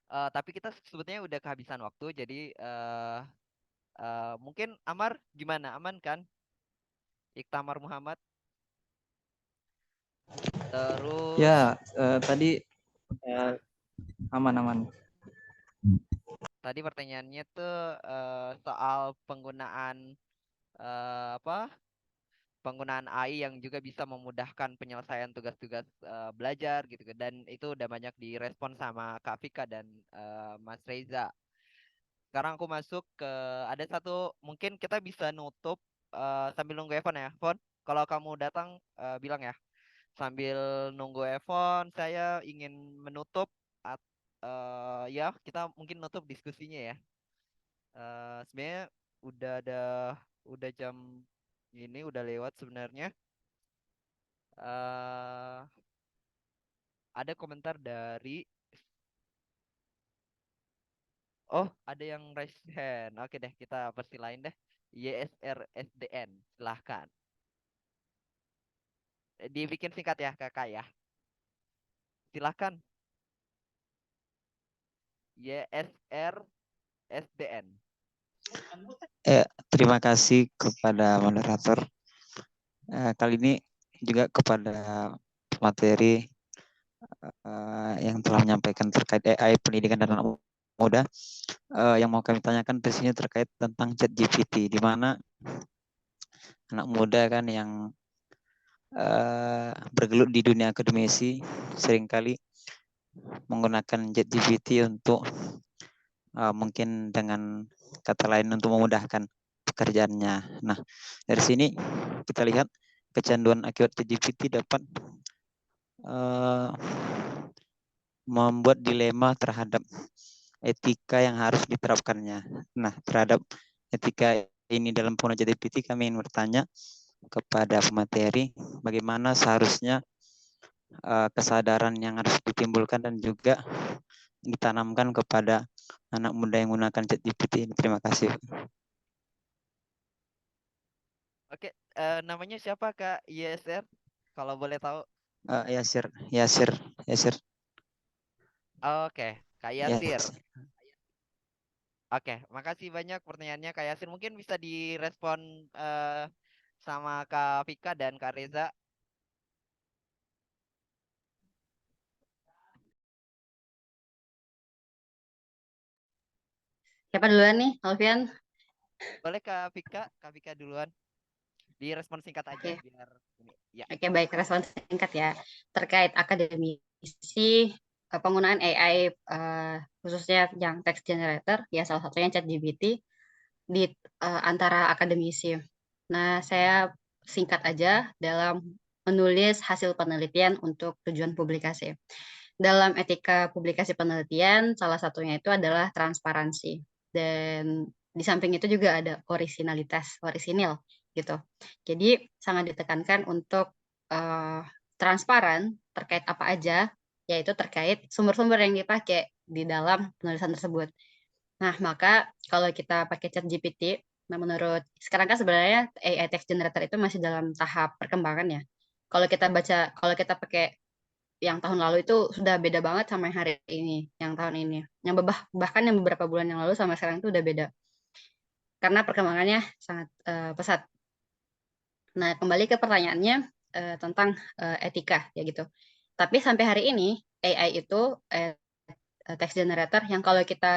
Tapi kita sebetulnya udah kehabisan waktu, jadi mungkin Amar gimana? Aman kan? Iktamar Muhammad. Terus Ya, tadi aman-aman. tadi pertanyaannya tuh soal penggunaan apa? Penggunaan AI yang juga bisa memudahkan penyelesaian tugas-tugas belajar gitu kan. Dan itu udah banyak direspon sama Kak Vika dan Mas Reza. Sekarang aku masuk ke ada satu mungkin kita bisa nutup sambil nunggu Evan ya. Fon, kalau kamu datang bilang ya. Sambil nunggu Evan, saya ingin menutup ya kita mungkin nutup diskusinya ya. Sebenarnya udah jam ini udah lewat sebenarnya. Ada komentar dari ada yang raise hand. Oke deh, kita persilain deh. YSRSDN, silahkan. Dibikin singkat ya kakak ya. Silahkan. YSRSDN. Terima kasih kepada moderator. Kali ini juga kepada materi yang telah menyampaikan terkait AI pendidikan dan anak muda. Yang mau kami tanyakan di sini terkait tentang ChatGPT, di mana anak muda kan yang bergelut di dunia akademisi seringkali menggunakan ChatGPT untuk mungkin dengan kata lain untuk memudahkan pekerjaannya. Nah, dari sini kita lihat kecanduan akibat ChatGPT dapat membuat dilema terhadap etika yang harus diterapkannya. Nah, terhadap etika ini dalam penggunaan ChatGPT kami ingin bertanya kepada pemateri bagaimana seharusnya kesadaran yang harus ditimbulkan dan juga ditanamkan kepada anak muda yang menggunakan ChatGPT. Terima kasih. Oke, namanya siapa Kak YSR? Kalau boleh tahu. Yasir. Oke, Kak Yasir. Yes. Oke, makasih banyak pertanyaannya Kak Yasir. Mungkin bisa direspon sama Kak Vika dan Kak Reza. Siapa duluan nih, Alfian? Boleh Kak Vika duluan. Direspon singkat aja Oke. biar ini. Ya. Oke, baik, respon singkat ya. Terkait akademisi, penggunaan AI khususnya yang text generator, ya salah satunya ChatGPT di antara akademisi. Nah, saya singkat aja dalam menulis hasil penelitian untuk tujuan publikasi. Dalam etika publikasi penelitian, salah satunya itu adalah transparansi. Dan di samping itu juga ada orisinil gitu. Jadi sangat ditekankan untuk transparan terkait apa aja, yaitu terkait sumber-sumber yang dipakai di dalam penulisan tersebut. Nah, maka kalau kita pakai ChatGPT, nah menurut sekarang kan sebenarnya AI text generator itu masih dalam tahap perkembangan ya. Kalau kita pakai yang tahun lalu itu sudah beda banget sama yang hari ini, yang tahun ini. Yang bahkan yang beberapa bulan yang lalu sama sekarang itu udah beda. Karena perkembangannya sangat pesat. Nah, kembali ke pertanyaannya tentang etika ya gitu. Tapi sampai hari ini AI itu text generator yang kalau kita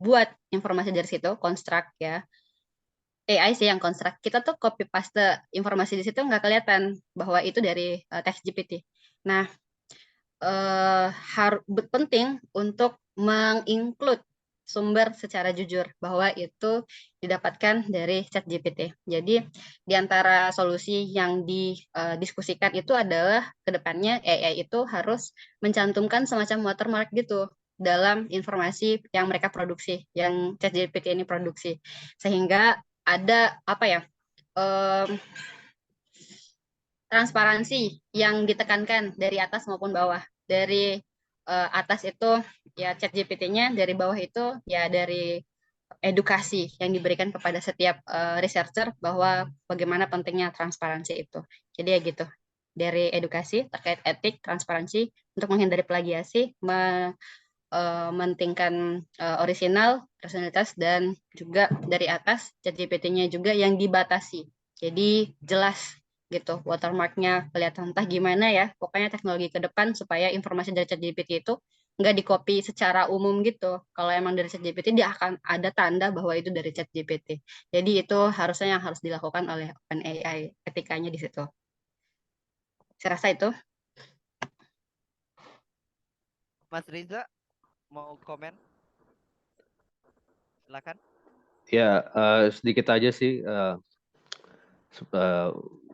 buat informasi dari situ, construct ya, AI sih yang construct. Kita tuh copy paste informasi di situ nggak kelihatan bahwa itu dari text GPT. Nah, penting untuk menginclude sumber secara jujur bahwa itu didapatkan dari ChatGPT. Jadi di antara solusi yang didiskusikan itu adalah kedepannya AI itu harus mencantumkan semacam watermark gitu dalam informasi yang mereka produksi, yang ChatGPT ini produksi, sehingga ada apa ya transparansi yang ditekankan dari atas maupun bawah, dari atas itu ya ChatGPT-nya, dari bawah itu ya dari edukasi yang diberikan kepada setiap researcher bahwa bagaimana pentingnya transparansi itu. Jadi ya gitu, dari edukasi terkait etik, transparansi untuk menghindari plagiasi, mementingkan orisinal, personalitas, dan juga dari atas ChatGPT-nya juga yang dibatasi. Jadi jelas gitu, watermarknya kelihatan, entah gimana ya, pokoknya teknologi ke depan supaya informasi dari ChatGPT itu nggak di-copy secara umum gitu. Kalau emang dari ChatGPT, dia akan ada tanda bahwa itu dari ChatGPT. Jadi itu harusnya yang harus dilakukan oleh OpenAI, etikanya di situ. Saya rasa itu. Mas Riza mau komen? Silakan. Ya, sedikit aja sih,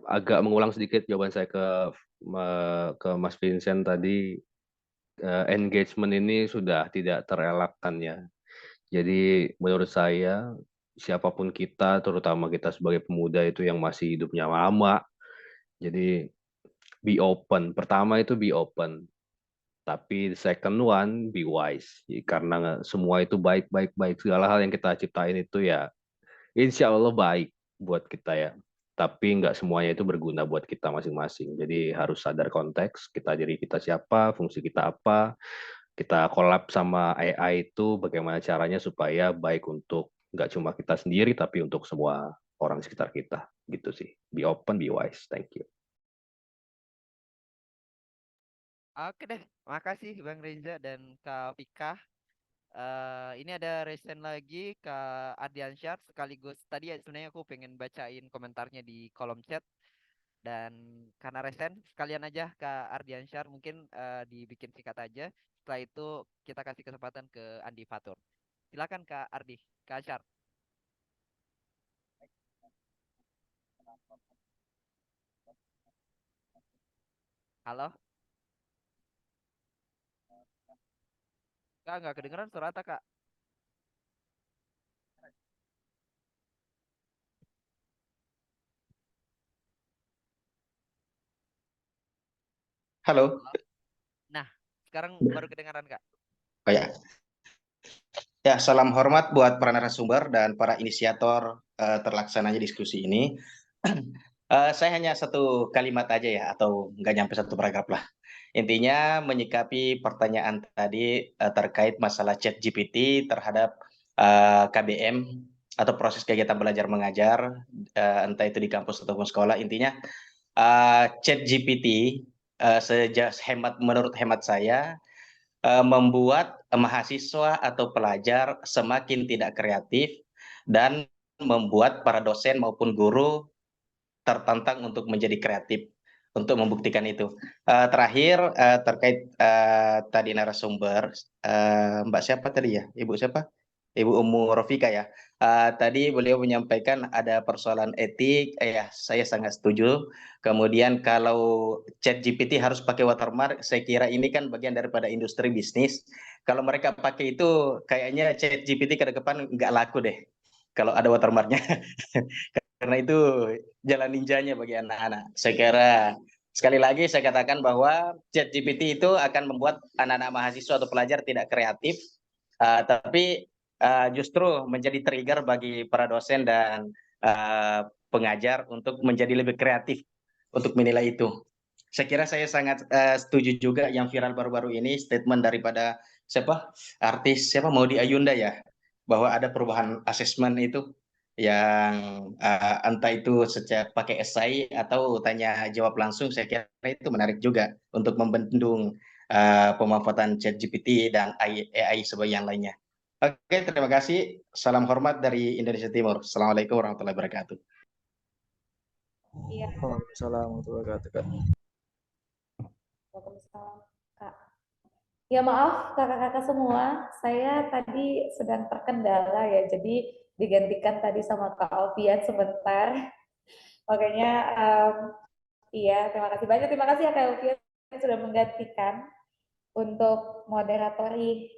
agak mengulang sedikit jawaban saya ke Mas Vincent tadi. Engagement ini sudah tidak terelakkan ya. Jadi menurut saya siapapun kita, terutama kita sebagai pemuda itu yang masih hidupnya lama, jadi be open. Pertama itu be open. Tapi second one, be wise. Karena semua itu baik. Segala hal yang kita ciptain itu ya, insya Allah baik buat kita ya. Tapi nggak semuanya itu berguna buat kita masing-masing. Jadi harus sadar konteks, diri kita siapa, fungsi kita apa, kita collab sama AI itu bagaimana caranya supaya baik untuk nggak cuma kita sendiri, tapi untuk semua orang sekitar kita. Gitu sih. Be open, be wise. Thank you. Oke deh, makasih Bang Reza dan Kak Vika. Ini ada resen lagi Kak Ardiansyah, sekaligus tadi ya sebenarnya aku pengen bacain komentarnya di kolom chat, dan karena resen sekalian aja Kak Ardiansyah mungkin dibikin singkat aja. Setelah itu kita kasih kesempatan ke Andi Fatur. Silakan Kak Ardi, Kak Ansyar. Halo? Kak, nggak kedengeran suara Ata, Kak. Halo. Halo? Nah, sekarang baru kedengaran Kak. Oh ya. Ya, salam hormat buat para narasumber dan para inisiator terlaksananya diskusi ini. Saya hanya satu kalimat aja ya, atau nggak nyampe satu paragraf lah. Intinya menyikapi pertanyaan tadi terkait masalah ChatGPT terhadap KBM atau proses kegiatan belajar mengajar, entah itu di kampus ataupun sekolah. Intinya ChatGPT menurut hemat saya membuat mahasiswa atau pelajar semakin tidak kreatif dan membuat para dosen maupun guru tertantang untuk menjadi kreatif untuk membuktikan itu. Terakhir terkait tadi narasumber Mbak siapa tadi ya? Ibu siapa? Ibu Umu Rofika ya. Tadi beliau menyampaikan ada persoalan etik, ya saya sangat setuju. Kemudian kalau ChatGPT harus pakai watermark, saya kira ini kan bagian daripada industri bisnis. Kalau mereka pakai itu, kayaknya ChatGPT ke depan nggak laku deh kalau ada watermarknya. Karena itu jalan ninjanya bagi anak-anak. Saya kira sekali lagi saya katakan bahwa ChatGPT itu akan membuat anak-anak mahasiswa atau pelajar tidak kreatif, tapi justru menjadi trigger bagi para dosen dan pengajar untuk menjadi lebih kreatif untuk menilai itu. Saya kira saya sangat setuju juga yang viral baru-baru ini statement daripada artis Maudy Ayunda ya, bahwa ada perubahan asesmen itu yang entah itu sejak pakai esai atau tanya jawab langsung. Saya kira itu menarik juga untuk membendung pemanfaatan ChatGPT dan AI sebagai yang lainnya. Oke, terima kasih. Salam hormat dari Indonesia Timur. Assalamualaikum warahmatullahi wabarakatuh. Iya, Waalaikumsalam warahmatullahi wabarakatuh, Kak. Waalaikumsalam, Kak. Ya maaf kakak-kakak semua, saya tadi sedang terkendala ya, jadi digantikan tadi sama Kak Alfian sebentar. Makanya iya, terima kasih ya Kak Alfian sudah menggantikan untuk moderatori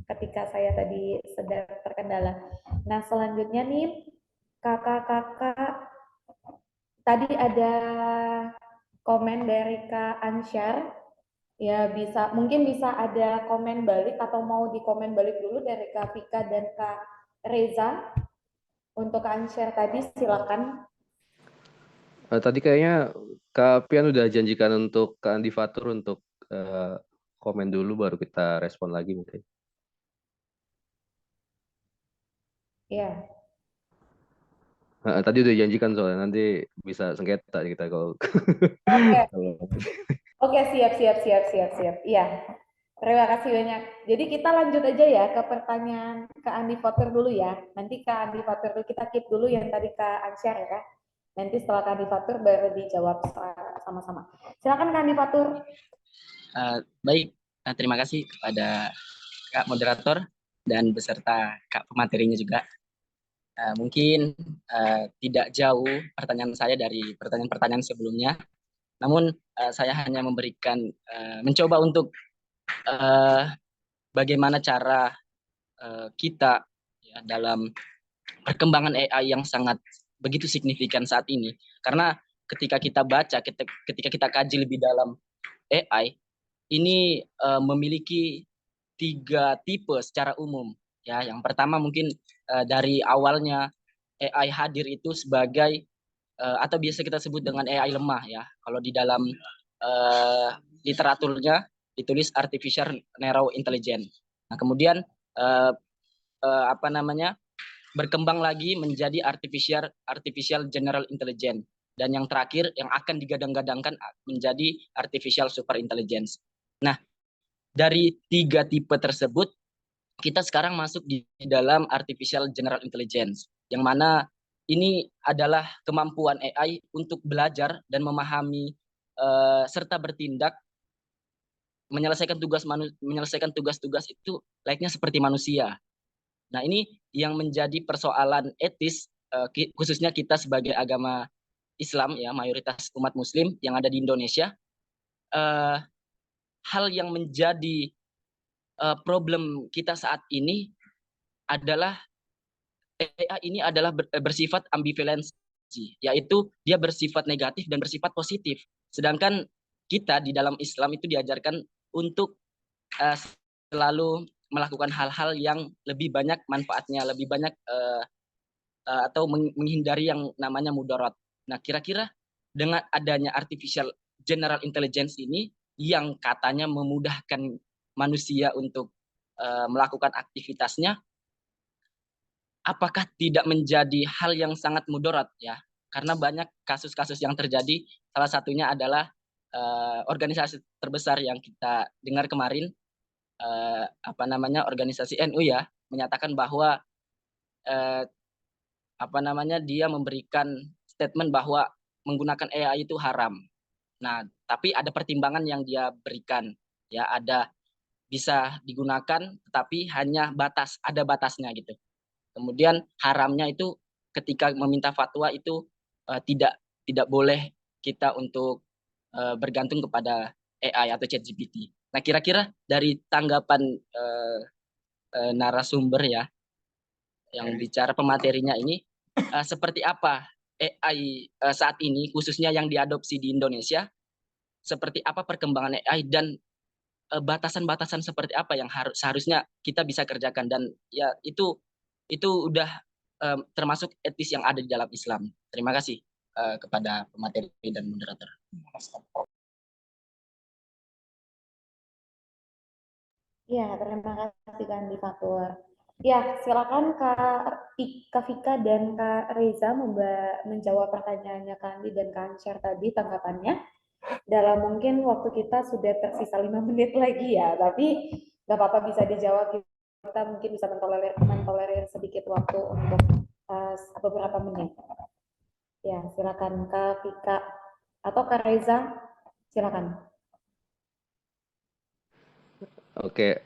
ketika saya tadi sedang terkendala. Nah selanjutnya nih kakak-kakak, tadi ada komen dari Kak Ansyar Ya, mungkin bisa ada komen balik atau mau dikomen balik dulu dari Kak Vika dan Kak Reza untuk unshare tadi, silakan. Tadi kayaknya Kak Pian udah janjikan untuk Kak Andi Fatur untuk komen dulu baru kita respon lagi mungkin. Ya. Tadi udah janjikan soalnya nanti bisa sengketa kita kalau Oke. kalau Oke, siap. Iya. Terima kasih banyak. Jadi kita lanjut aja ya ke pertanyaan ke Andi Fatur dulu ya. Nanti ke Andi Fatur dulu, kita keep dulu yang tadi ke Ansyar ya. Nanti setelah Kak Andi Fatur baru dijawab sama-sama. Silakan Kak Andi Fatur. Baik, terima kasih kepada Kak Moderator dan beserta Kak pematerinya juga. Mungkin tidak jauh pertanyaan saya dari pertanyaan-pertanyaan sebelumnya, namun saya hanya mencoba untuk bagaimana cara kita ya, dalam perkembangan AI yang sangat begitu signifikan saat ini. Karena ketika kita baca, ketika kita kaji lebih dalam AI, ini memiliki 3 tipe secara umum. Ya, yang pertama mungkin dari awalnya AI hadir itu sebagai atau biasa kita sebut dengan AI lemah ya. Kalau di dalam literaturnya ditulis artificial narrow intelligence. Nah, kemudian berkembang lagi menjadi artificial general intelligence, dan yang terakhir yang akan digadang-gadangkan menjadi artificial super intelligence. Nah, dari 3 tipe tersebut kita sekarang masuk di dalam artificial general intelligence, yang mana ini adalah kemampuan AI untuk belajar dan memahami serta bertindak menyelesaikan tugas-tugas itu layaknya seperti manusia. Nah, ini yang menjadi persoalan etis khususnya kita sebagai agama Islam ya, mayoritas umat muslim yang ada di Indonesia. Hal yang menjadi problem kita saat ini adalah AI ini adalah bersifat ambivalensi, yaitu dia bersifat negatif dan bersifat positif. Sedangkan kita di dalam Islam itu diajarkan untuk selalu melakukan hal-hal yang lebih banyak manfaatnya, lebih banyak atau menghindari yang namanya mudarat. Nah, kira-kira dengan adanya artificial general intelligence ini yang katanya memudahkan manusia untuk melakukan aktivitasnya, apakah tidak menjadi hal yang sangat mudarat ya? Karena banyak kasus-kasus yang terjadi, salah satunya adalah organisasi terbesar yang kita dengar kemarin, organisasi NU ya, menyatakan bahwa dia memberikan statement bahwa menggunakan AI itu haram. Nah, tapi ada pertimbangan yang dia berikan, ya ada bisa digunakan, tapi hanya ada batasnya gitu. Kemudian haramnya itu ketika meminta fatwa itu tidak boleh kita untuk bergantung kepada AI atau ChatGPT. Nah, kira-kira dari tanggapan narasumber ya yang bicara pematerinya ini, seperti apa AI saat ini khususnya yang diadopsi di Indonesia, seperti apa perkembangan AI dan batasan-batasan seperti apa yang seharusnya kita bisa kerjakan, dan ya itu udah termasuk etis yang ada di dalam Islam. Terima kasih kepada pemateri dan moderator. Ya, terima kasih Kak Andi Fatur. Ya, silakan Kak Vika dan Kak Reza menjawab pertanyaannya Kak Andi dan Kak Ansyar tadi tanggapannya. Dalam mungkin waktu kita sudah tersisa 5 menit lagi ya, tapi nggak apa-apa bisa dijawab. Kita mungkin bisa mentolerir sedikit waktu untuk beberapa menit. Ya, silakan Kak Vika atau Kak Reza, silakan. Oke,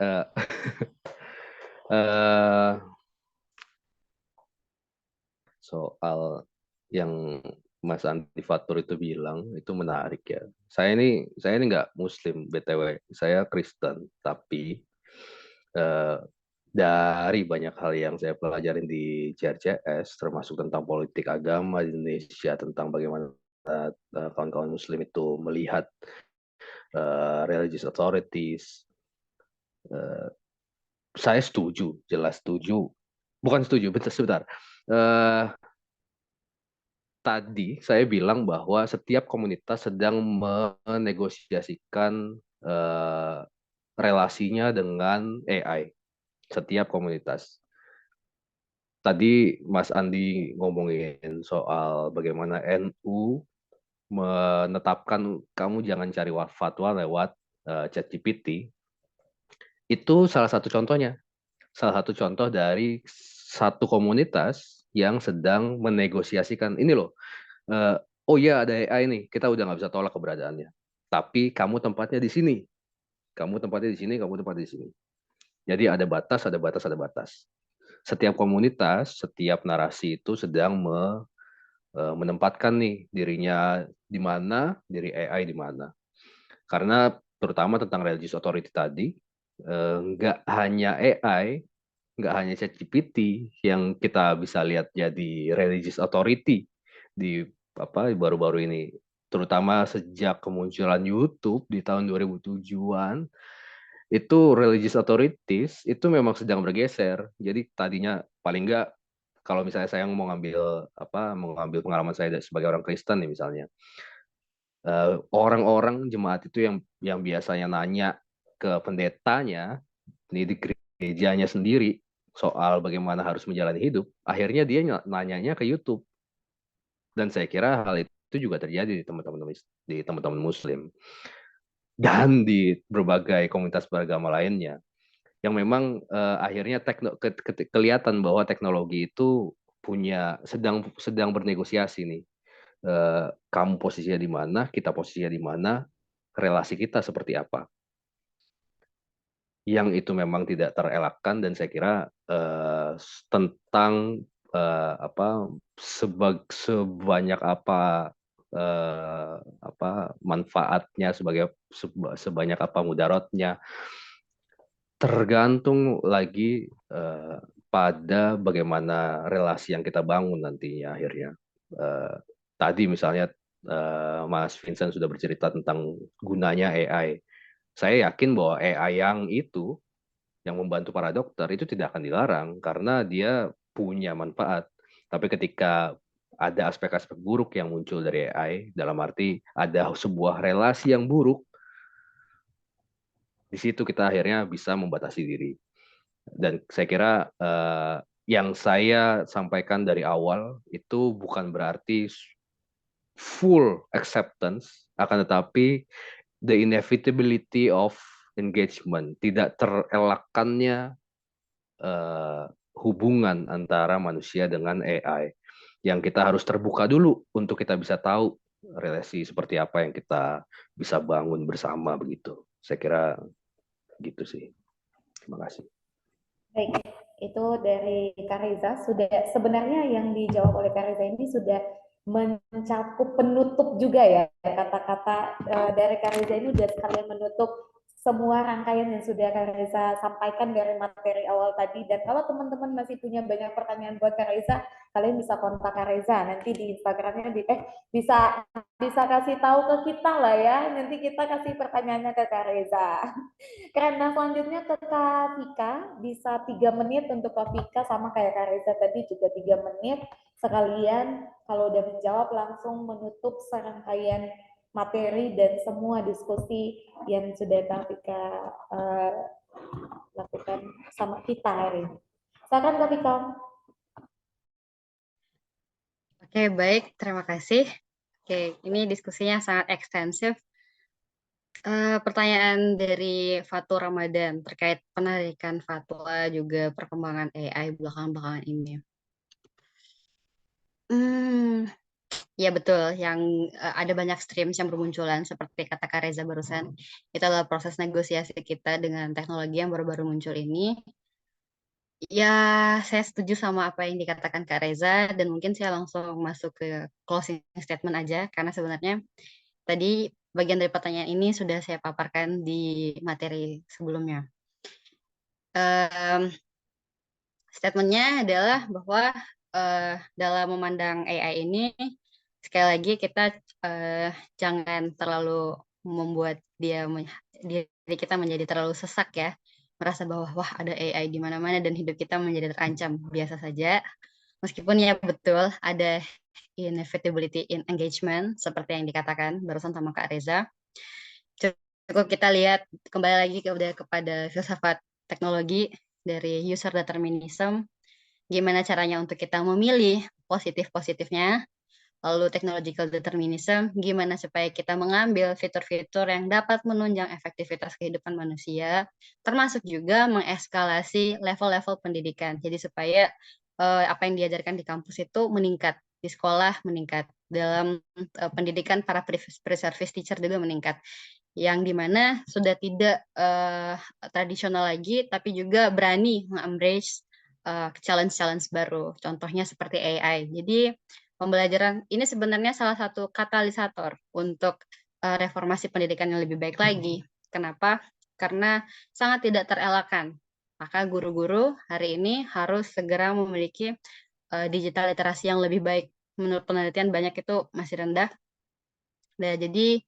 soal yang Mas Andi Fatur itu bilang itu menarik ya. Saya ini nggak Muslim BTW, saya Kristen, tapi dari banyak hal yang saya pelajarin di CRCS, termasuk tentang politik agama di Indonesia, tentang bagaimana kawan-kawan Muslim itu melihat religious authorities. Saya setuju, jelas setuju. Bukan setuju, sebentar. Tadi saya bilang bahwa setiap komunitas sedang menegosiasikan relasinya dengan AI. Setiap komunitas. Tadi Mas Andi ngomongin soal bagaimana NU menetapkan kamu jangan cari fatwa lewat ChatGPT. Itu salah satu contohnya. Salah satu contoh dari satu komunitas yang sedang menegosiasikan ini loh. Oh iya ada AI nih, kita udah nggak bisa tolak keberadaannya. Tapi kamu tempatnya di sini. Kamu tempatnya di sini, kamu tempatnya di sini. Jadi ada batas, ada batas, ada batas. Setiap komunitas, setiap narasi itu sedang menempatkan nih dirinya di mana, diri AI di mana. Karena terutama tentang religious authority tadi, nggak hanya AI, nggak hanya ChatGPT yang kita bisa lihat jadi religious authority di baru-baru ini, terutama sejak kemunculan YouTube di tahun 2007-an, itu religious authorities itu memang sedang bergeser. Jadi tadinya paling nggak kalau misalnya saya mau ngambil pengalaman saya sebagai orang Kristen nih misalnya, orang-orang jemaat itu yang biasanya nanya ke pendetanya nih di gerejanya sendiri soal bagaimana harus menjalani hidup, akhirnya dia nanyanya ke YouTube. Dan saya kira hal itu juga terjadi di teman-teman Muslim dan di berbagai komunitas beragama lainnya, yang memang akhirnya kelihatan bahwa teknologi itu sedang bernegosiasi nih. Kamu posisinya di mana, kita posisinya di mana, relasi kita seperti apa. Yang itu memang tidak terelakkan, dan saya kira tentang sebanyak apa manfaatnya, sebanyak apa mudaratnya, tergantung lagi pada bagaimana relasi yang kita bangun nantinya akhirnya. Tadi misalnya Mas Vincent sudah bercerita tentang gunanya AI. Saya yakin bahwa AI yang membantu para dokter itu tidak akan dilarang karena dia punya manfaat. Tapi ketika ada aspek-aspek buruk yang muncul dari AI, dalam arti ada sebuah relasi yang buruk, di situ kita akhirnya bisa membatasi diri. Dan saya kira yang saya sampaikan dari awal itu bukan berarti full acceptance, akan tetapi the inevitability of engagement, tidak terelakkannya hubungan antara manusia dengan AI, yang kita harus terbuka dulu untuk kita bisa tahu relasi seperti apa yang kita bisa bangun bersama begitu. Saya kira gitu sih. Terima kasih. Baik, itu dari Kak Reza. Sebenarnya yang dijawab oleh Kak Reza ini sudah mencakup penutup juga ya, kata-kata dari Kak Reza ini sudah sekalian menutup semua rangkaian yang sudah Kak Reza sampaikan dari materi awal tadi. Dan kalau teman-teman masih punya banyak pertanyaan buat Kak Reza, kalian bisa kontak Kak Reza nanti di Instagramnya, bisa kasih tahu ke kita lah ya, nanti kita kasih pertanyaannya ke Kak Reza. Karena selanjutnya ke Kak Vika, bisa 3 menit untuk Kak Vika, sama kayak Kak Reza tadi juga 3 menit. Sekalian kalau udah menjawab langsung menutup serangkaian materi dan semua diskusi yang sudah Kak Vika lakukan sama kita hari ini. Silakan Kak Vika. Oke, baik. Terima kasih. Oke, ini diskusinya sangat ekstensif. Pertanyaan dari Fatur Ramadan terkait penarikan fatwa juga perkembangan AI belakangan ini. Ya betul, yang ada banyak streams yang bermunculan seperti kata Kak Reza barusan. Itu adalah proses negosiasi kita dengan teknologi yang baru-baru muncul ini. Ya, saya setuju sama apa yang dikatakan Kak Reza, dan mungkin saya langsung masuk ke closing statement aja, karena sebenarnya tadi bagian dari pertanyaan ini sudah saya paparkan di materi sebelumnya. Statementnya adalah bahwa dalam memandang AI ini, sekali lagi kita jangan terlalu membuat diri kita menjadi terlalu sesak ya, merasa bahwa wah ada AI di mana-mana dan hidup kita menjadi terancam. Biasa saja. Meskipun ya betul ada inevitability in engagement seperti yang dikatakan barusan sama Kak Reza. Cukup kita lihat kembali lagi kepada filsafat teknologi dari user determinism, gimana caranya untuk kita memilih positif-positifnya, lalu technological determinism, gimana supaya kita mengambil fitur-fitur yang dapat menunjang efektivitas kehidupan manusia, termasuk juga mengeskalasi level-level pendidikan. Jadi supaya apa yang diajarkan di kampus itu meningkat, di sekolah meningkat, dalam pendidikan para pre-service teacher juga meningkat, yang dimana sudah tidak tradisional lagi, tapi juga berani embrace challenge-challenge baru. Contohnya seperti AI. Jadi pembelajaran ini sebenarnya salah satu katalisator untuk reformasi pendidikan yang lebih baik lagi. Kenapa? Karena sangat tidak terelakkan. Maka guru-guru hari ini harus segera memiliki digital literasi yang lebih baik. Menurut penelitian banyak itu masih rendah. Nah, jadi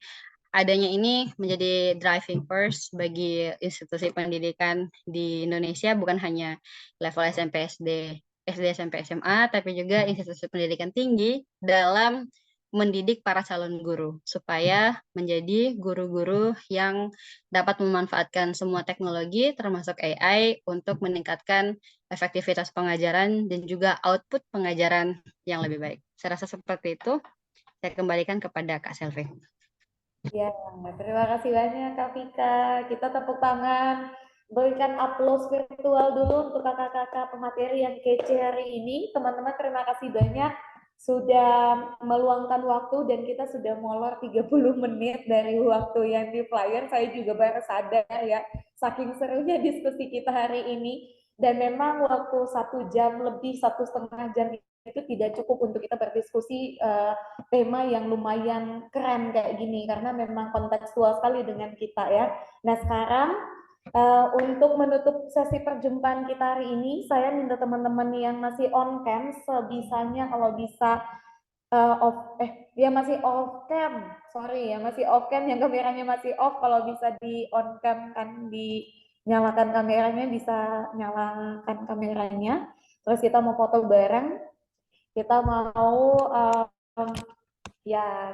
adanya ini menjadi driving force bagi institusi pendidikan di Indonesia, bukan hanya level SMP, SD, SMP, SMA, tapi juga institusi pendidikan tinggi dalam mendidik para calon guru supaya menjadi guru-guru yang dapat memanfaatkan semua teknologi termasuk AI untuk meningkatkan efektivitas pengajaran dan juga output pengajaran yang lebih baik. Saya rasa seperti itu. Saya kembalikan kepada Kak Selvi. Ya, terima kasih banyak Kak Vika. Kita tepuk tangan, berikan aplaus virtual dulu untuk kakak-kakak pemateri yang kece hari ini. Teman-teman terima kasih banyak sudah meluangkan waktu dan kita sudah molor 30 menit dari waktu yang di flyer. Saya juga baru sadar ya, saking serunya diskusi kita hari ini. Dan memang waktu 1 jam lebih, 1,5 jam itu tidak cukup untuk kita berdiskusi tema yang lumayan keren kayak gini karena memang kontekstual sekali dengan kita ya. Nah sekarang untuk menutup sesi perjumpaan kita hari ini, saya minta teman-teman yang masih on cam sebisanya kalau bisa masih off cam, sorry ya masih off cam, yang kameranya masih off, kalau bisa di on cam kan dinyalakan kameranya, bisa nyalakan kameranya. Terus kita mau foto bareng. Kita mau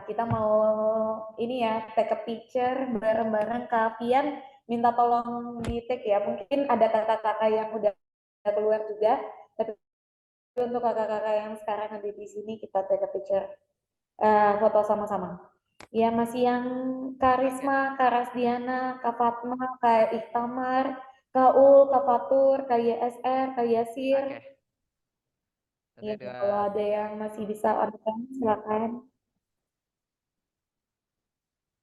kita mau ini ya, take a picture bareng-bareng. Kak Fian minta tolong di take ya. Mungkin ada kakak-kakak yang udah keluar juga, tapi untuk kakak-kakak yang sekarang ada di sini kita take a picture foto sama-sama. Ya masih yang Kak Risma, Kak Rasdiana, Kak Fatma, Kak Ikhtamar, Kak Ul, Kak Fatur, Kak YSR, Kak Yasir. Ya, kalau ada yang masih bisa on-cam, silakan.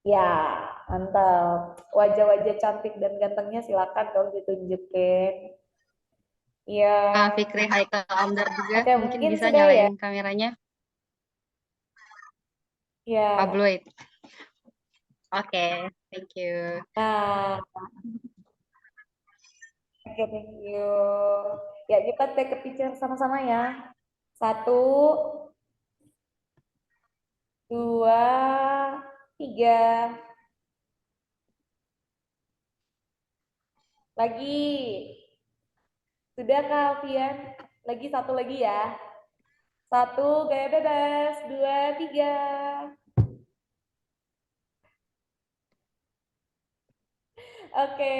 Ya, mantap. Wajah-wajah cantik dan gantengnya silakan dong ditunjukin. Ya. Fikri Haikal Amdar juga, Oke, mungkin mungkin bisa sudah ya. nyalain kameranya. Ya. Pabloid. Oke, thank you. Nah. Oke, thank you. Ya, kita take a picture sama-sama ya. 1, 2, 3. Lagi. Sudah Kak Alfian? Lagi 1 lagi ya. 1, gaya bebas. 2, 3. Oke,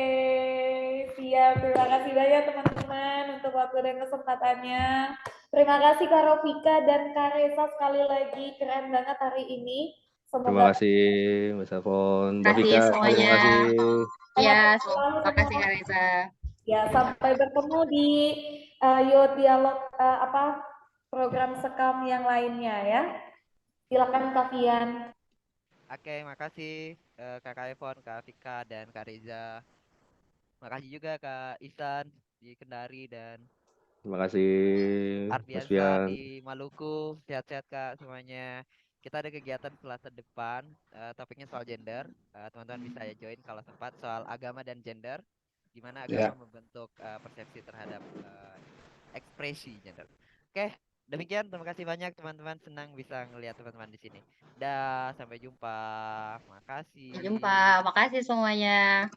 siap. Terima kasih banyak teman-teman untuk waktu dan kesempatannya. Terima kasih Kak Rofika dan Kak Reza sekali lagi. Keren banget hari ini. Terima Semoga kasih Mas Alfon. Mbak Terima kasih Vika, semuanya. terima kasih. Ya, selalu terima kasih semua. Kak Reza. Ya, sampai bertemu di Dialog program Sekam yang lainnya ya. Silakan Kak Fian. Oke, makasih Kak Evon, Kak Vika, dan Kak Reza. Makasih juga Kak Isan di Kendari dan Terima kasih Mas Ardiansa Fian. di Maluku. Sehat-sehat Kak semuanya. Kita ada kegiatan Selasa depan, topiknya soal gender. Teman-teman bisa ya join kalau sempat, soal agama dan gender, di mana agama membentuk persepsi terhadap ekspresi gender. Oke, Demikian, terima kasih banyak teman-teman. Senang bisa ngelihat teman-teman di sini. Dah, sampai jumpa. Sampai jumpa. Makasih. Makasih semuanya.